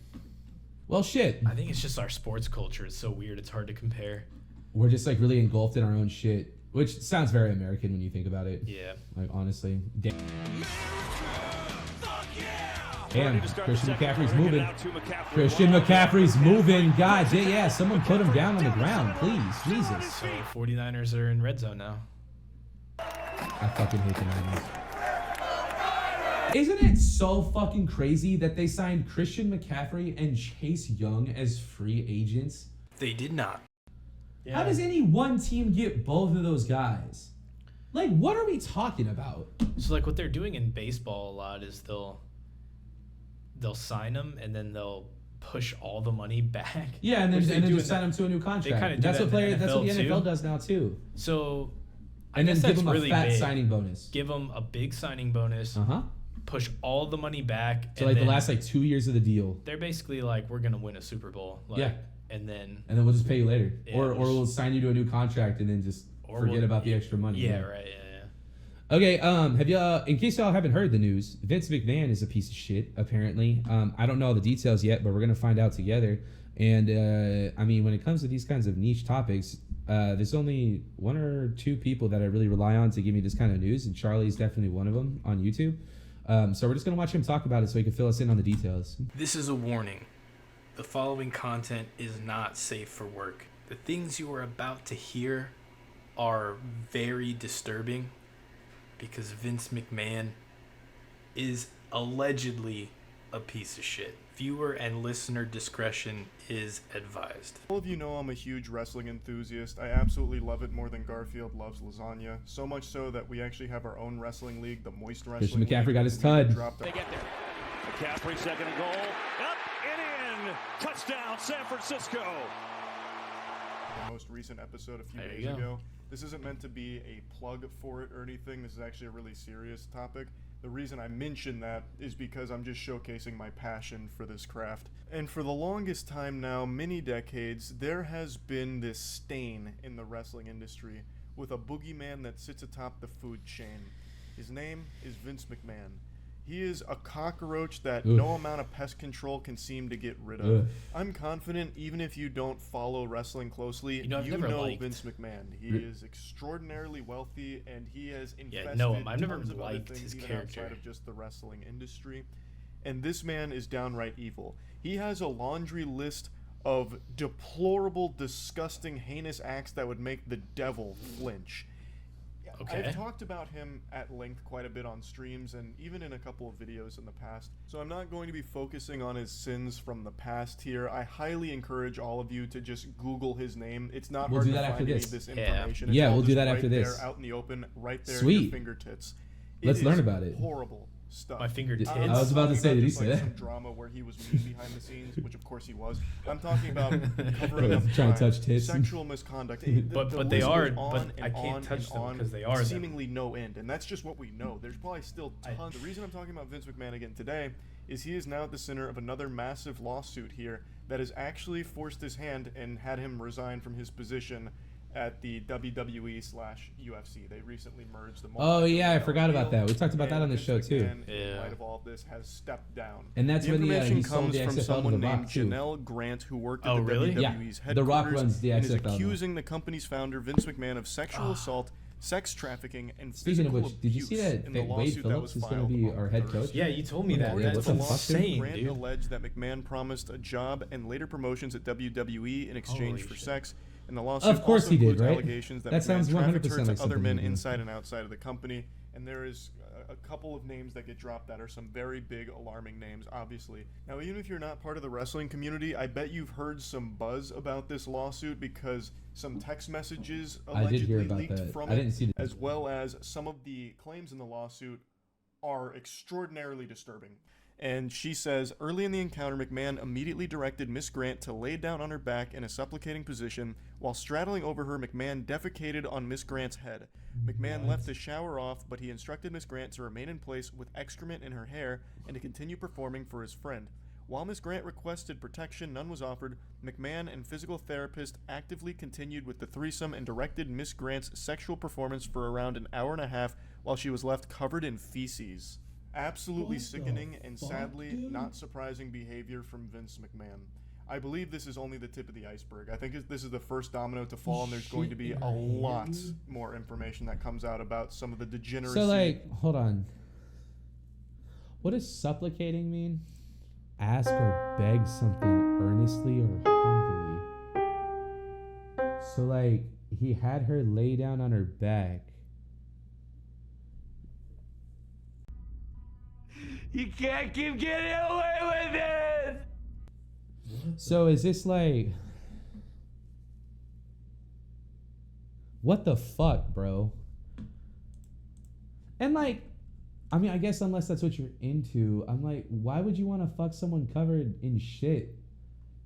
Well, shit. I think it's just our sports culture. It's so weird. It's hard to compare. We're just like really engulfed in our own shit, which sounds very American when you think about it. Yeah. Like, honestly. Damn, Christian McCaffrey's moving. Christian McCaffrey's moving. God, yeah, someone put him down on the ground, please. Jesus. So 49ers are in red zone now. I fucking hate the Niners. Isn't it so fucking crazy that they signed Christian McCaffrey and Chase Young as free agents? They did not. Yeah. How does any one team get both of those guys? Like, what are we talking about? So, like, what they're doing in baseball a lot is they'll sign them and then they'll push all the money back. Yeah, and then just sign them to a new contract. That's what the NFL does now too. So, and then give them a fat signing bonus. Give them a big signing bonus. Push all the money back. So like the last 2 years of the deal. They're basically like, we're gonna win a Super Bowl. Like, yeah. And then we'll just pay you later, yeah, or we'll sign you to a new contract and then just forget about the extra money. Yeah, right. Yeah. Okay. Have you? In case y'all haven't heard the news, Vince McMahon is a piece of shit. Apparently, I don't know all the details yet, but we're gonna find out together. And I mean, when it comes to these kinds of niche topics, there's only one or two people that I really rely on to give me this kind of news, and Charlie's definitely one of them on YouTube. So we're just gonna watch him talk about it so he can fill us in on the details. This is a warning. The following content is not safe for work. The things you are about to hear are very disturbing because Vince McMahon is allegedly a piece of shit. Viewer and listener discretion is advised. All of you know I'm a huge wrestling enthusiast. I absolutely love it more than Garfield loves lasagna. So much so that we actually have our own wrestling league, the Moist Wrestling Christian McCaffrey League. got his tud. They get there. McCaffrey, second and goal. Up and in. Touchdown, San Francisco. The most recent episode a few days ago. This isn't meant to be a plug for it or anything. This is actually a really serious topic. The reason I mention that is because I'm just showcasing my passion for this craft. And for the longest time now, many decades, there has been this stain in the wrestling industry with a boogeyman that sits atop the food chain. His name is Vince McMahon. He is a cockroach that no amount of pest control can seem to get rid of. I'm confident, even if you don't follow wrestling closely, you know Vince McMahon. He is extraordinarily wealthy, and he has invested I've never tons of other liked things his even character outside of just the wrestling industry. And this man is downright evil. He has a laundry list of deplorable, disgusting, heinous acts that would make the devil flinch. Okay. I've talked about him at length quite a bit on streams and even in a couple of videos in the past, so I'm not going to be focusing on his sins from the past here. I highly encourage all of you to just Google his name. It's not hard to find any of this information. Yeah, it's we'll do that right after this. There, out in the open, right there Sweet. at your fingertips. Let's learn about it. Horrible stuff. My fingertips. I was about to say, did he say that? Some drama where he was mean behind the scenes, which of course he was. I'm talking about covering up trying to touch tits. sexual misconduct. But they are. But I can't touch them because they are seemingly no end, and that's just what we know. There's probably still tons. The reason I'm talking about Vince McMahon again today is he is now at the center of another massive lawsuit here that has actually forced his hand and had him resign from his position at the WWE/UFC. They recently merged them. Oh yeah, I forgot about that. We talked about that on the show too. In light of all of this, has stepped down. And that's when he sold the XFL from to someone The Rock named too. Janelle Grant, who worked at the really? WWE's Yeah. headquarters, The Rock runs the and XFL is accusing the company's founder Vince McMahon of sexual assault sex trafficking, and Speaking of physical which, did you see abuse that in the Wade lawsuit that Phillips was is going filed to be on our head Thursday. coach? Yeah, you told me that. According to That's the insane, lawsuit, Grant dude. alleged that McMahon promised a job and later promotions at WWE in exchange for sex. And the lawsuit Of course also he did, includes right? allegations that That McMahon sounds 100% trafficked her like to other something men he did. inside and outside of the company. And there is a couple of names that get dropped that are some very big alarming names, obviously. Now, even if you're not part of the wrestling community, I bet you've heard some buzz about this lawsuit because some text messages I did hear allegedly about leaked that. from I it, didn't see the- as well as some of the claims in the lawsuit are extraordinarily disturbing. And she says, early in the encounter, McMahon immediately directed Miss Grant to lay down on her back in a supplicating position. While straddling over her, McMahon defecated on Miss Grant's head. McMahon left the shower off, but he instructed Miss Grant to remain in place with excrement in her hair and to continue performing for his friend. While Miss Grant requested protection, none was offered. McMahon and physical therapist actively continued with the threesome and directed Miss Grant's sexual performance for around an hour and a half while she was left covered in feces. Absolutely sickening and sadly not surprising behavior from Vince McMahon. I believe this is only the tip of the iceberg. I think this is the first domino to fall, and there's going to be a lot more information that comes out about some of the degeneracy. So, like, hold on. What does supplicating mean? Ask or beg something earnestly or humbly. So, like, he had her lay down on her back. You can't keep getting away with it! So is this like... What the fuck, bro? And like, I mean, I guess unless that's what you're into, I'm like, why would you want to fuck someone covered in shit?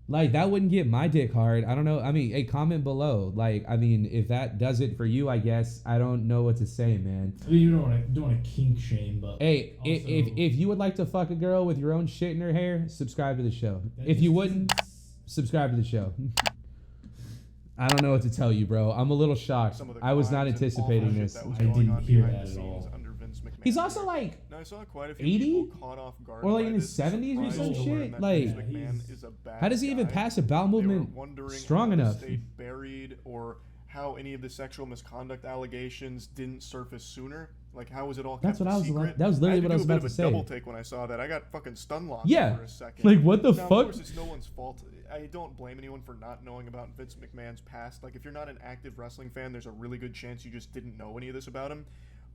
Like, that wouldn't get my dick hard. I don't know. I mean, hey, comment below. Like, I mean, if that does it for you, I guess. I don't know what to say, man. I mean, you don't want to kink shame, but hey, also, if you would like to fuck a girl with your own shit in her hair, subscribe to the show. If you wouldn't, subscribe to the show. I don't know what to tell you, bro. I'm a little shocked. I was not anticipating this. I didn't hear that at all. He's also like Now, I saw quite a few 80 people caught off guard or like by in his this, 70s or some surprised to learn shit. that Like, Vince McMahon is a bad how does he even guy. pass a bowel They were movement wondering strong how enough? They stayed buried, or how any of the sexual misconduct allegations didn't surface sooner. Like, how was it all That's kept what I a was secret? like- that was literally I had what to I do was a bit about of to a say. double take when I saw that. I got fucking stun locked Yeah. for a second. Like, what the now, fuck? Of course, it's no one's fault. I don't blame anyone for not knowing about Vince McMahon's past. Like, if you're not an active wrestling fan, there's a really good chance you just didn't know any of this about him.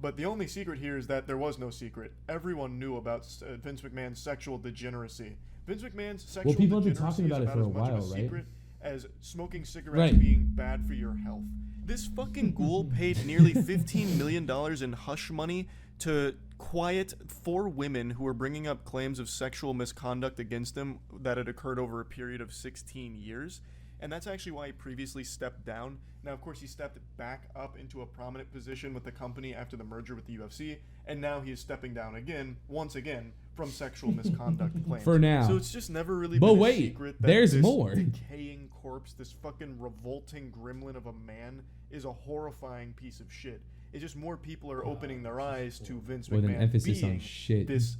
But the only secret here is that there was no secret. Everyone knew about Vince McMahon's sexual degeneracy. Vince McMahon's sexual Well, people have been degeneracy talking about is it for a as much while, of a right? secret as smoking cigarettes Right. being bad for your health. This fucking ghoul paid nearly $15 million in hush money to quiet 4 women who were bringing up claims of sexual misconduct against them that had occurred over a period of 16 years. And that's actually why he previously stepped down. Now, of course, he stepped back up into a prominent position with the company after the merger with the UFC, and now he is stepping down again, once again, from sexual misconduct claims. For now. So it's just never really But been wait, a secret that there's this more. decaying corpse, this fucking revolting gremlin of a man, is a horrifying piece of shit. It's just more people are opening their eyes to Vince With an McMahon emphasis on being shit. this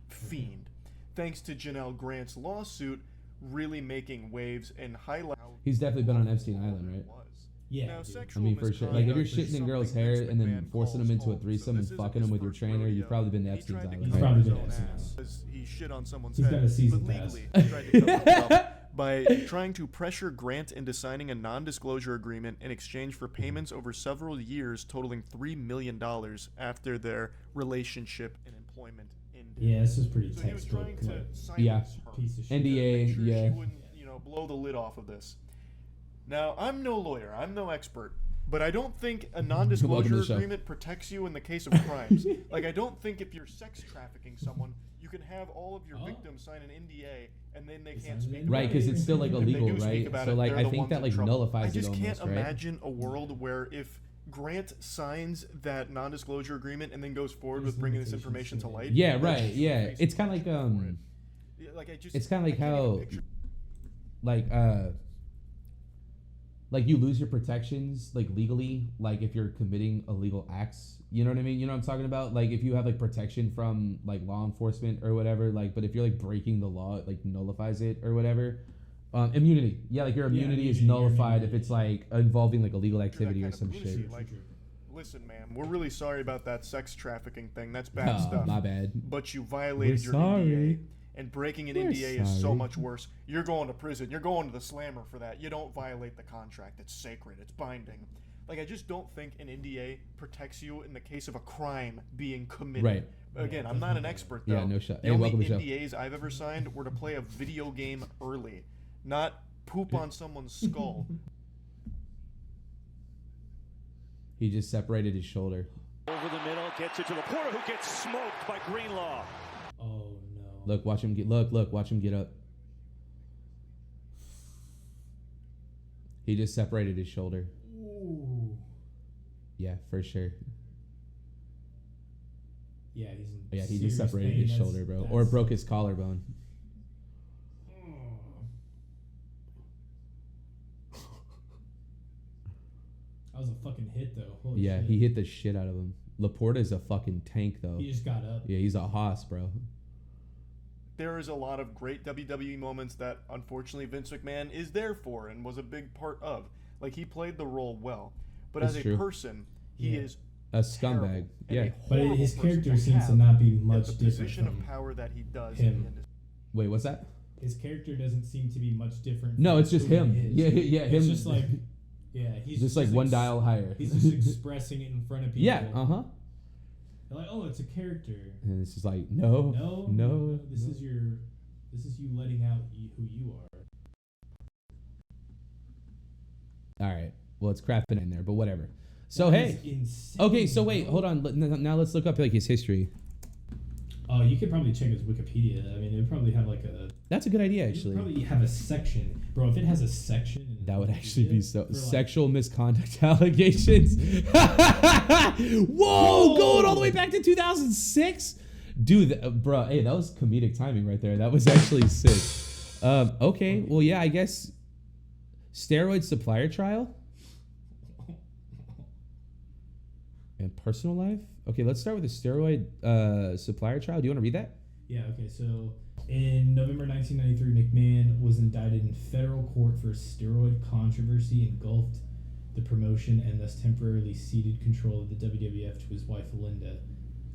fiend. Thanks to Janelle Grant's lawsuit really making waves and highlight. He's definitely been on Epstein Island, right? Yeah. Now, I sexual mean, for sure. Like, if you're misconduct is shitting in girls' something hair Vince and then McMahon forcing them calls into a home. threesome So and this fucking isn't them his with your first trainer, rodeo. you've probably been to He Epstein's tried to Island, He's right? probably cover been his to own Epstein's ass as he shit on someone's He's head, got a season but pass. legally he tried to cover himself by trying to pressure Grant into signing a non-disclosure agreement in exchange for payments over several years totaling $3 million after their relationship and employment ended. Yeah, this is pretty So he was textbook. trying to Like, silence Yeah. her piece of to shit. NDA, make sure yeah. she wouldn't, blow the lid off of this. Now, I'm no lawyer, I'm no expert, but I don't think a Welcome to non-disclosure the show. agreement protects you in the case of crimes. Like, I don't think if you're sex trafficking someone, you can have all of your victims sign an NDA and then they can't speak Right, about because it. it's still, like, If they illegal, do speak right? about So, it, like, they're I the think ones that, in like, trouble. nullifies I it just almost, can't right? imagine a world where if Grant signs that non-disclosure agreement and then goes forward with bringing this information to light. Yeah, that right, just yeah. face It's kind of like, Yeah, like I just, it's kind of like I can't even how, picture- like you lose your protections, like legally, like if you're committing illegal acts, you know what I mean? You know what I'm talking about? Like if you have like protection from like law enforcement or whatever, like, but if you're like breaking the law, it like nullifies it or whatever. Immunity. Yeah, like your immunity is nullified if it's like involving like illegal activity or some shit. Like, listen, man, we're really sorry about that sex trafficking thing. That's bad Oh, stuff. my bad. But you violated We're your sorry. NDA, and breaking an We're NDA is so sorry. much worse. You're going to prison. You're going to the slammer for that. You don't violate the contract. It's sacred. It's binding. Like, I just don't think an NDA protects you in the case of a crime being committed. Right. Again, I'm not an expert, though. Yeah, no shot. The Hey, only welcome to the show. NDAs I've ever signed were to play a video game early, not poop on someone's skull. He just separated his shoulder. Over the middle, gets it to Laporta, who gets smoked by Greenlaw. Oh no. Look, watch him get. Look, watch him get up. He just separated his shoulder. Ooh. Yeah, for sure. Yeah, he's in Yeah, he just serious separated pain. his shoulder, bro, or broke his collarbone. That was a fucking hit, though. Holy Yeah, shit. he hit the shit out of him. Laporta's a fucking tank, though. He just got up. Yeah, he's a hoss, bro. There is a lot of great WWE moments that, unfortunately, Vince McMahon is there for and was a big part of. Like, he played the role well. But That's as a true. person, he is A scumbag. Yeah. But his horrible character person to seems to have not be in much the different position from of power that he does in him. the industry. Wait, what's that? His character doesn't seem to be much different. No, from it's just who he him. is. Yeah, It's him. just like, yeah, he's just like one dial higher. He's just expressing it in front of people. Yeah, uh-huh. They're like, oh, it's a character. And it's just like, no. This is you letting out who you are. All right. Well, it's crapping in there, but whatever. So That hey. is insane, Okay, so wait, bro. hold on. Now let's look up like his history. You could probably check his Wikipedia. I mean, it would probably have like a. That's a good idea, It actually. would probably have a section, bro. If it has a section, in That would actually be so for, like- sexual misconduct allegations. Whoa, going all the way back to 2006, dude, bro. Hey, that was comedic timing right there. That was actually sick. Okay, well, yeah, I guess steroid supplier trial and personal life. Okay, let's start with the steroid supplier trial. Do you want to read that? Yeah, okay, so in November 1993, McMahon was indicted in federal court for a steroid controversy engulfed the promotion and thus temporarily ceded control of the WWF to his wife, Linda.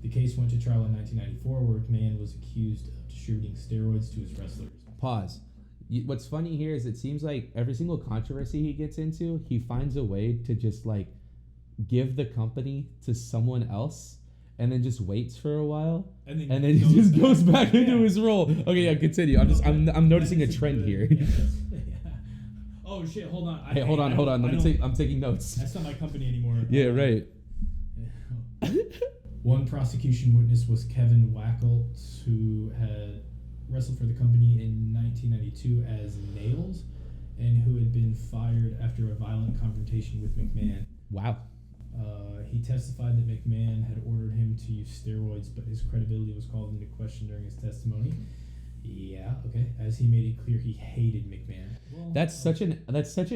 The case went to trial in 1994, where McMahon was accused of distributing steroids to his wrestlers. Pause. What's funny here is it seems like every single controversy he gets into, he finds a way to just like give the company to someone else and then just waits for a while and then he just goes back into his role. Okay, yeah, continue. I'm noticing a trend here. Oh shit! Hold on. Hey, hold on. I'm taking notes. That's not my company anymore. Yeah, right. One prosecution witness was Kevin Wackelt, who had wrestled for the company in 1992 as Nails, and who had been fired after a violent confrontation with McMahon. Wow. He testified that McMahon had ordered him to use steroids, but his credibility was called into question during his testimony. Yeah, okay. As he made it clear, he hated McMahon. Well, That's such a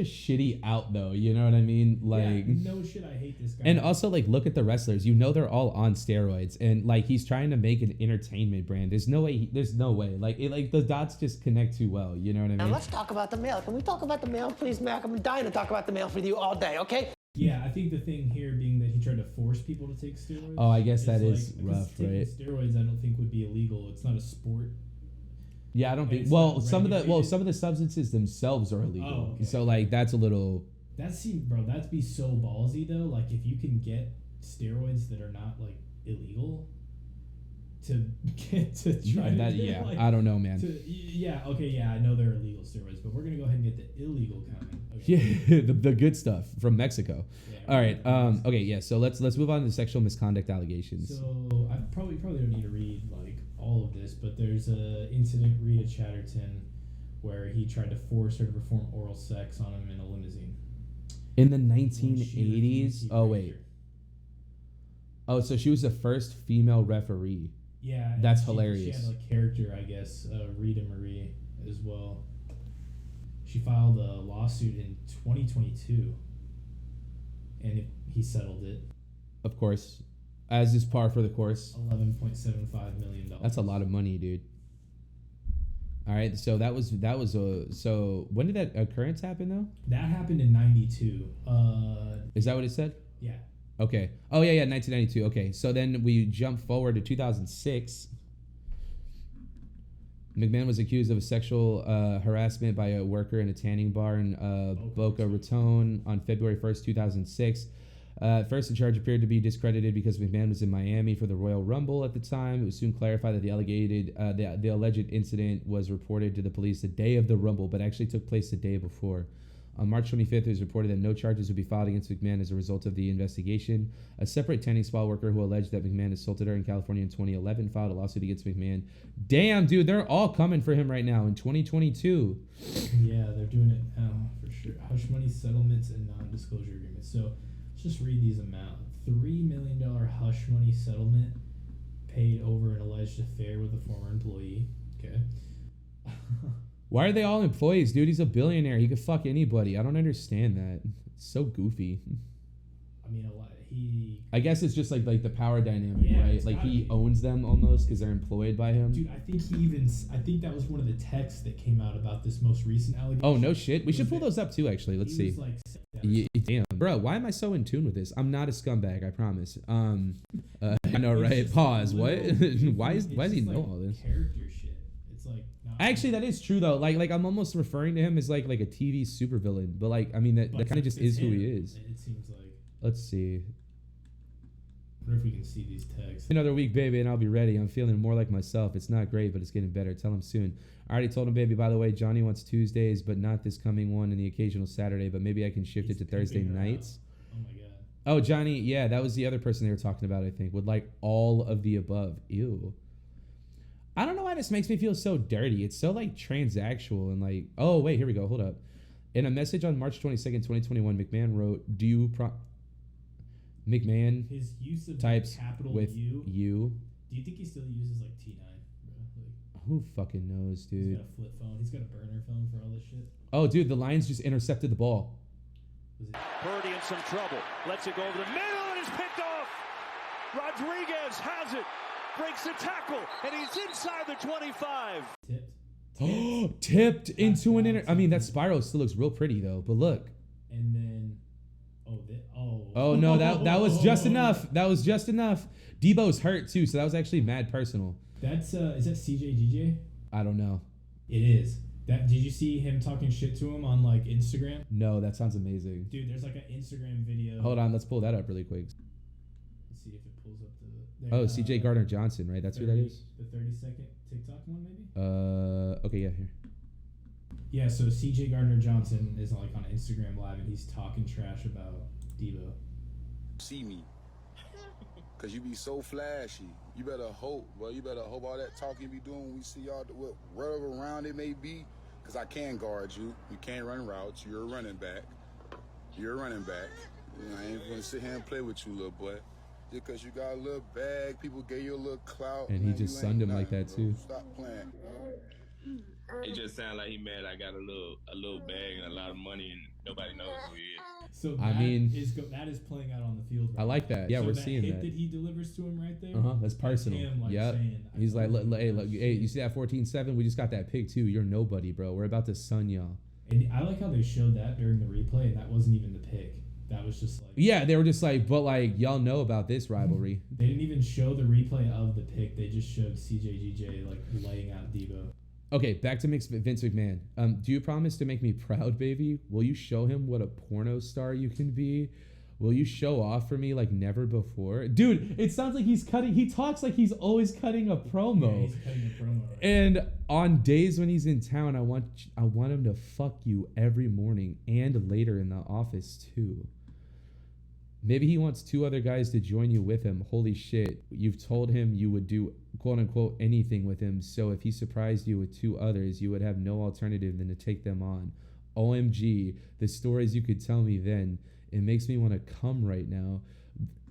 shitty out though. You know what I mean? Like, yeah, no shit. I hate this guy. and also like look at the wrestlers. You know they're all on steroids, and like he's trying to make an entertainment brand. There's no way. Like the dots just connect too well. You know what I mean? Now let's talk about the mail. Can we talk about the mail, please, Mac? I'm dying to talk about the mail with you all day. Okay. Yeah, I think the thing here being that he tried to force people to take steroids. Oh, I guess that like, is because rough, taking right? Steroids, I don't think would be illegal. It's not a sport. Yeah, I don't And think. it's Well, not some of regulated. the substances themselves are illegal. Oh, okay. So like that's a little. That seems, bro. That'd be so ballsy though. Like if you can get steroids that are not like illegal, to get to try to That, get, yeah, like, I don't know, man. Yeah, okay, yeah, I know they're illegal steroids, but we're gonna go ahead and get the illegal kind. Okay. Yeah, the good stuff from Mexico. Yeah, All right. Okay. Yeah. So let's move on to the sexual misconduct allegations. So I probably don't need to read like all of this, but there's a incident Rita Chatterton where he tried to force her to perform oral sex on him in a limousine. In the 1980s. Oh wait. Oh, so she was the first female referee. Yeah, and That's she hilarious. had a character, I guess, Rita Marie as well. She filed a lawsuit in 2022, and he settled it. Of course, as is par for the course. $11.75 million. That's a lot of money, dude. All right, so that was so when did that occurrence happen though? That happened in 92. Is that what it said? Yeah. Okay. Oh, yeah, 1992. Okay, so then we jump forward to 2006. McMahon was accused of sexual harassment by a worker in a tanning bar in Boca Raton on February 1st, 2006. First, the charge appeared to be discredited because McMahon was in Miami for the Royal Rumble at the time. It was soon clarified that the alleged incident was reported to the police the day of the Rumble, but actually took place the day before. On March 25th, it was reported that no charges would be filed against McMahon as a result of the investigation. A separate tanning spa worker who alleged that McMahon assaulted her in California in 2011 filed a lawsuit against McMahon. Damn, dude, they're all coming for him right now in 2022. Yeah, they're doing it now for sure. Hush money settlements and non-disclosure agreements. So let's just read these amounts. $3 million hush money settlement paid over an alleged affair with a former employee. Okay. Why are they all employees, dude? He's a billionaire. He could fuck anybody. I don't understand that. It's so goofy. I mean, I guess it's just like the power dynamic, right? Like he owns them almost because they're employed by him. Dude, I think that was one of the texts that came out about this most recent allegation. Oh, no shit. We should pull those up too, actually. Let's see. Damn, bro, why am I so in tune with this? I'm not a scumbag, I promise. I know, right? Pause. What? why does he know all this? Character shit. It's like actually, that is true though. Like I'm almost referring to him as like a TV supervillain, but like I mean that kind of just is who he is. It seems like. Let's see. I wonder if we can see these texts. Another week, baby, and I'll be ready. I'm feeling more like myself. It's not great, but it's getting better. Tell him soon. I already told him, baby, by the way, Johnny wants Tuesdays, but not this coming one and the occasional Saturday, but maybe I can shift it to Thursday nights. Oh, my God. Oh, Johnny, yeah, that was the other person they were talking about, I think, with like all of the above. Ew. I don't know why this makes me feel so dirty. It's so like transactional and like, oh, wait, here we go. Hold up. In a message on March 22nd, 2021, McMahon wrote, McMahon his use of types capital with U. U. Do you think he still uses like T9? Bro? Like, who fucking knows, dude? He's got a flip phone. He's got a burner phone for all this shit. Oh, dude, the Lions just intercepted the ball. Purdy in some trouble. Lets it go over the middle and it's picked off. Rodriguez has it. Breaks the tackle and he's inside the 25. Tipped into an I mean, that spiral still looks real pretty though. But look. And then. Oh no, that was just enough. That was just enough. Debo's hurt too, so that was actually mad personal. That's is that CJGJ? I don't know. It is. Did you see him talking shit to him on like Instagram? No, that sounds amazing. Dude, there's like an Instagram video. Hold on, let's pull that up really quick. Let's see if it pulls up CJ Gardner Johnson, right? That's 30, who that is? The 30-second TikTok one, maybe? Okay, yeah, here. Yeah, so CJ Gardner Johnson is like on Instagram Live and he's talking trash about Debo. See me. Cause you be so flashy. You better hope, bro. You better hope all that talking you be doing when we see y'all, whatever round it may be. Cause I can guard you. You can't run routes. You're a running back. You're a running back. You know, I ain't gonna sit here and play with you, little boy. Just cause you got a little bag, people gave you a little clout. And he just sunned him like that too. Stop playing. It just sounds like he mad I got a little bag and a lot of money and nobody knows who he is. So I mean, that is playing out on the field. Right I like that. Yeah, so we're that seeing hit that. that he delivers to him right there. That's personal. Him, like, yep. saying, He's like, hey, you see that 14-7? We just got that pick too. You're nobody, bro. We're about to sun y'all. And I like how they showed that during the replay, and that wasn't even the pick. That was just like... Yeah, they were just like, but like, y'all know about this rivalry. They didn't even show the replay of the pick. They just showed CJGJ like laying out Debo. Okay, back to Vince McMahon. Do you promise to make me proud, baby? Will you show him what a porno star you can be? Will you show off for me like never before? Dude, it sounds like he talks like he's always cutting a promo. Yeah, he's cutting a promo. Right? And on days when he's in town, I want him to fuck you every morning and later in the office too. Maybe he wants 2 other guys to join you with him. Holy shit. You've told him you would do quote unquote anything with him. So if he surprised you with 2 others, you would have no alternative than to take them on. OMG, the stories you could tell me then. It makes me want to come right now.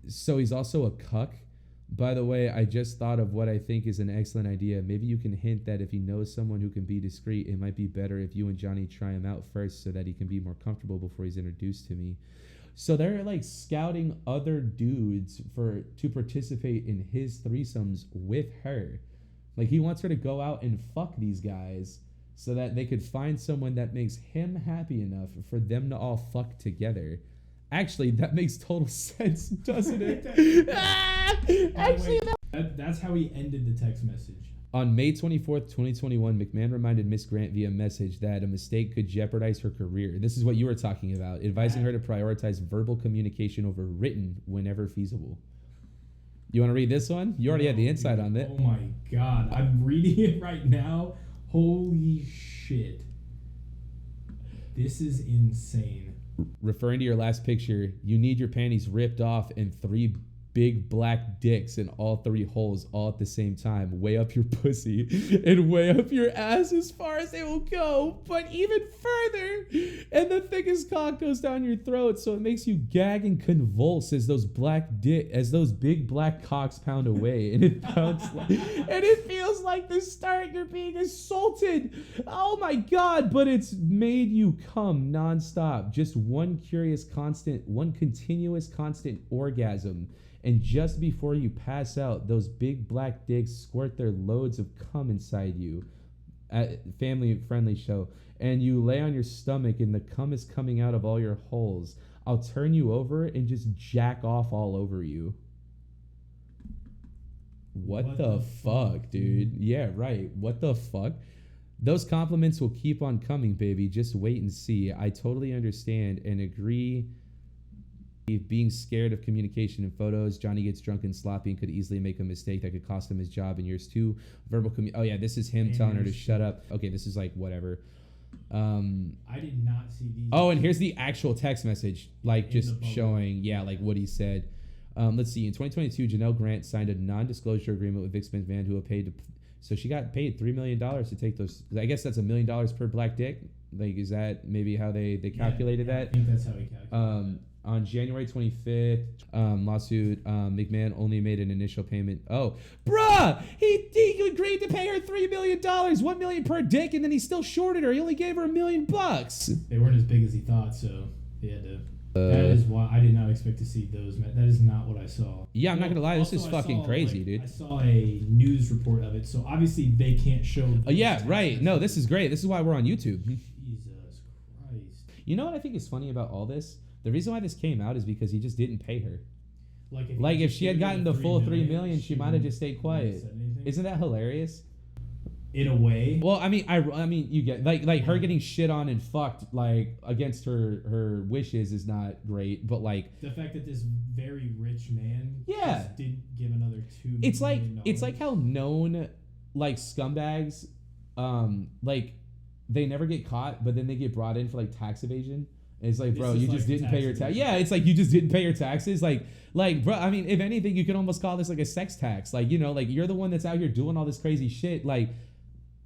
So he's also a cuck. By the way, I just thought of what I think is an excellent idea. Maybe you can hint that if he knows someone who can be discreet, it might be better if you and Johnny try him out first so that he can be more comfortable before he's introduced to me. So they're like scouting other dudes to participate in his threesomes with her. Like he wants her to go out and fuck these guys so that they could find someone that makes him happy enough for them to all fuck together. Actually, that makes total sense, doesn't it? Actually, that's how he ended the text message. On May 24th, 2021, McMahon reminded Miss Grant via message that a mistake could jeopardize her career. This is what you were talking about, advising her to prioritize verbal communication over written whenever feasible. You want to read this one? You already had the insight on it. Oh my God. I'm reading it right now. Holy shit. This is insane. Referring to your last picture, you need your panties ripped off and 3 big black dicks in all 3 holes all at the same time, way up your pussy and way up your ass as far as they will go, but even further, and the thickest cock goes down your throat, so it makes you gag and convulse as those big black cocks pound away, and it feels like the start you're being assaulted. Oh my God, but it's made you come nonstop. Just one continuous constant orgasm. And just before you pass out, those big black dicks squirt their loads of cum inside you. Family-friendly show. And you lay on your stomach and the cum is coming out of all your holes. I'll turn you over and just jack off all over you. What the fuck, dude? Yeah, right. What the fuck? Those compliments will keep on coming, baby. Just wait and see. I totally understand and agree. Being scared of communication in photos, Johnny gets drunk and sloppy and could easily make a mistake that could cost him his job in years 2. Oh yeah, this is him telling her to shut up. Okay, this is like whatever. I did not see these. Oh, and here's the actual text message, like just showing, like what he said. Let's see. In 2022, Janelle Grant signed a non-disclosure agreement with Vince McMahon, who paid. So she got paid $3 million to take those. I guess that's $1 million per black dick. Like, is that maybe how they calculated that? I think that's how he calculated it. On January 25th, lawsuit, McMahon only made an initial payment. Oh, bruh! He agreed to pay her $3 million, $1 million per dick, and then he still shorted her. He only gave her $1 million. They weren't as big as he thought, so he had to. That is why I did not expect to see those. That is not what I saw. Yeah, I'm not gonna lie. This is fucking crazy, dude. I saw a news report of it, so obviously they can't show. Yeah, right. No, this is great. This is why we're on YouTube. Jesus Christ. You know what I think is funny about all this? The reason why this came out is because he just didn't pay her. Like if she had gotten the full $3 million, she might have just stayed quiet. Isn't that hilarious? In a way. Well, I mean, you get like her getting shit on and fucked like against her wishes is not great, but like the fact that this very rich man just didn't give another $2 It's million. It's like how known like scumbags, like they never get caught, but then they get brought in for like tax evasion. It's like, bro, you just didn't pay your tax. Yeah, it's like you just didn't pay your taxes. Like, bro, I mean, if anything, you could almost call this like a sex tax. Like, you know, like you're the one that's out here doing all this crazy shit. Like,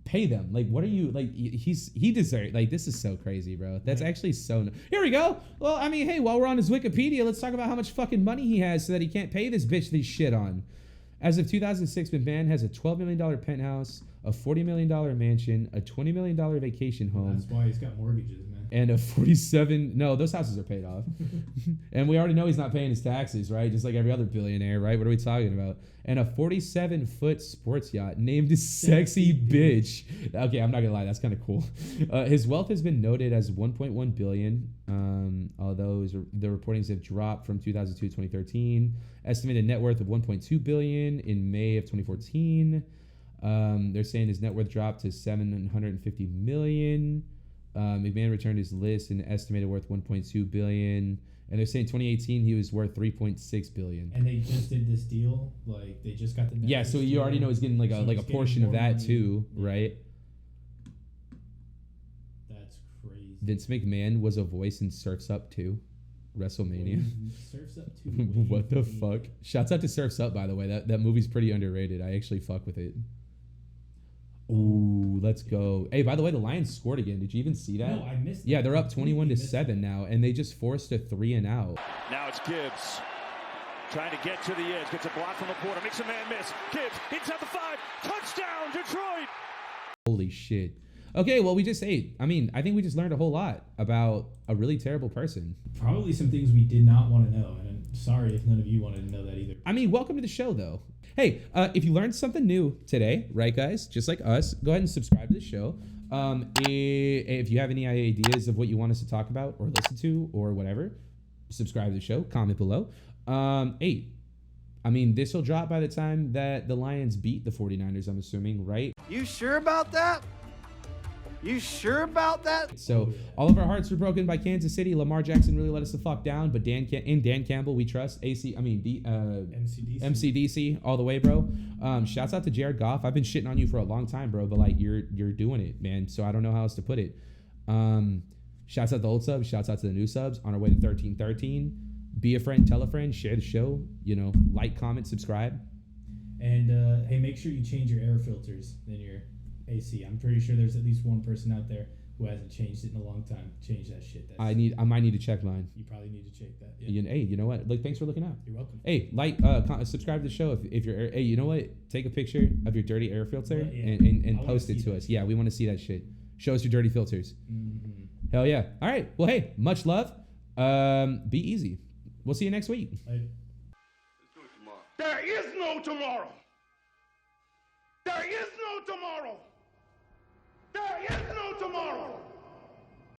pay them. Like, what are you like? He deserves. Like, this is so crazy, bro. That's actually so. Here we go. Well, I mean, hey, while we're on his Wikipedia, let's talk about how much fucking money he has so that he can't pay this bitch these shit on. As of 2006, McMahon has a $12 million penthouse, a $40 million mansion, a $20 million vacation home. That's why he's got mortgages, man. And a 47. No, those houses are paid off. And we already know he's not paying his taxes, right? Just like every other billionaire, right? What are we talking about? And a 47-foot sports yacht named Sexy Bitch. Okay, I'm not gonna lie, that's kind of cool. His wealth has been noted as $1.1 billion, although the reportings have dropped from 2002 to 2013. Estimated net worth of $1.2 billion in May of 2014. They're saying his net worth dropped to $750 million. McMahon returned his list and estimated worth $1.2 billion. And they're saying 2018 he was worth $3.6 billion. And they just did this deal, like they just got the. Yeah, so you already know he's getting like a portion of that money too, right? That's crazy. Vince McMahon was a voice in Surf's Up 2, WrestleMania. Surf's Up 2. What the fuck? Shouts out to Surf's Up, by the way. That movie's pretty underrated. I actually fuck with it. Ooh, let's go. Hey, by the way, the Lions scored again. Did you even see that? No, I missed that. Yeah, they're up 21-7 now, and they just forced a 3-and-out. Now it's Gibbs trying to get to the edge. Gets a block from the corner. Makes a man miss. Gibbs inside the 5. Touchdown, Detroit. Holy shit. Okay, well, we just ate. I mean, I think we just learned a whole lot about a really terrible person. Probably some things we did not want to know, and I'm sorry if none of you wanted to know that either. I mean, welcome to the show, though. Hey, if you learned something new today, right, guys, just like us, go ahead and subscribe to the show. If you have any ideas of what you want us to talk about or listen to or whatever, subscribe to the show, comment below. 8. I mean, this will drop by the time that the Lions beat the 49ers, I'm assuming, right? You sure about that? You sure about that? So all of our hearts were broken by Kansas City. Lamar Jackson really let us the fuck down, but Dan Campbell, we trust. MCDC all the way, bro. Shouts out to Jared Goff. I've been shitting on you for a long time, bro, but like you're doing it, man. So I don't know how else to put it. Shouts out to the old subs. Shouts out to the new subs. On our way to 1313. Be a friend, tell a friend, share the show. You know, like, comment, subscribe. And hey, make sure you change your air filters in your AC. I'm pretty sure there's at least one person out there who hasn't changed it in a long time. Change that shit. I might need to check mine. You probably need to check that. Yeah. Hey, you know what? Look, thanks for looking out. You're welcome. Hey, like, subscribe to the show if you're. Hey, you know what? Take a picture of your dirty air filter and post it to us. Yeah, we want to see that shit. Show us your dirty filters. Mm-hmm. Hell yeah! All right. Well, hey, much love. Be easy. We'll see you next week. Later. There is no tomorrow. There is no tomorrow. There is no tomorrow.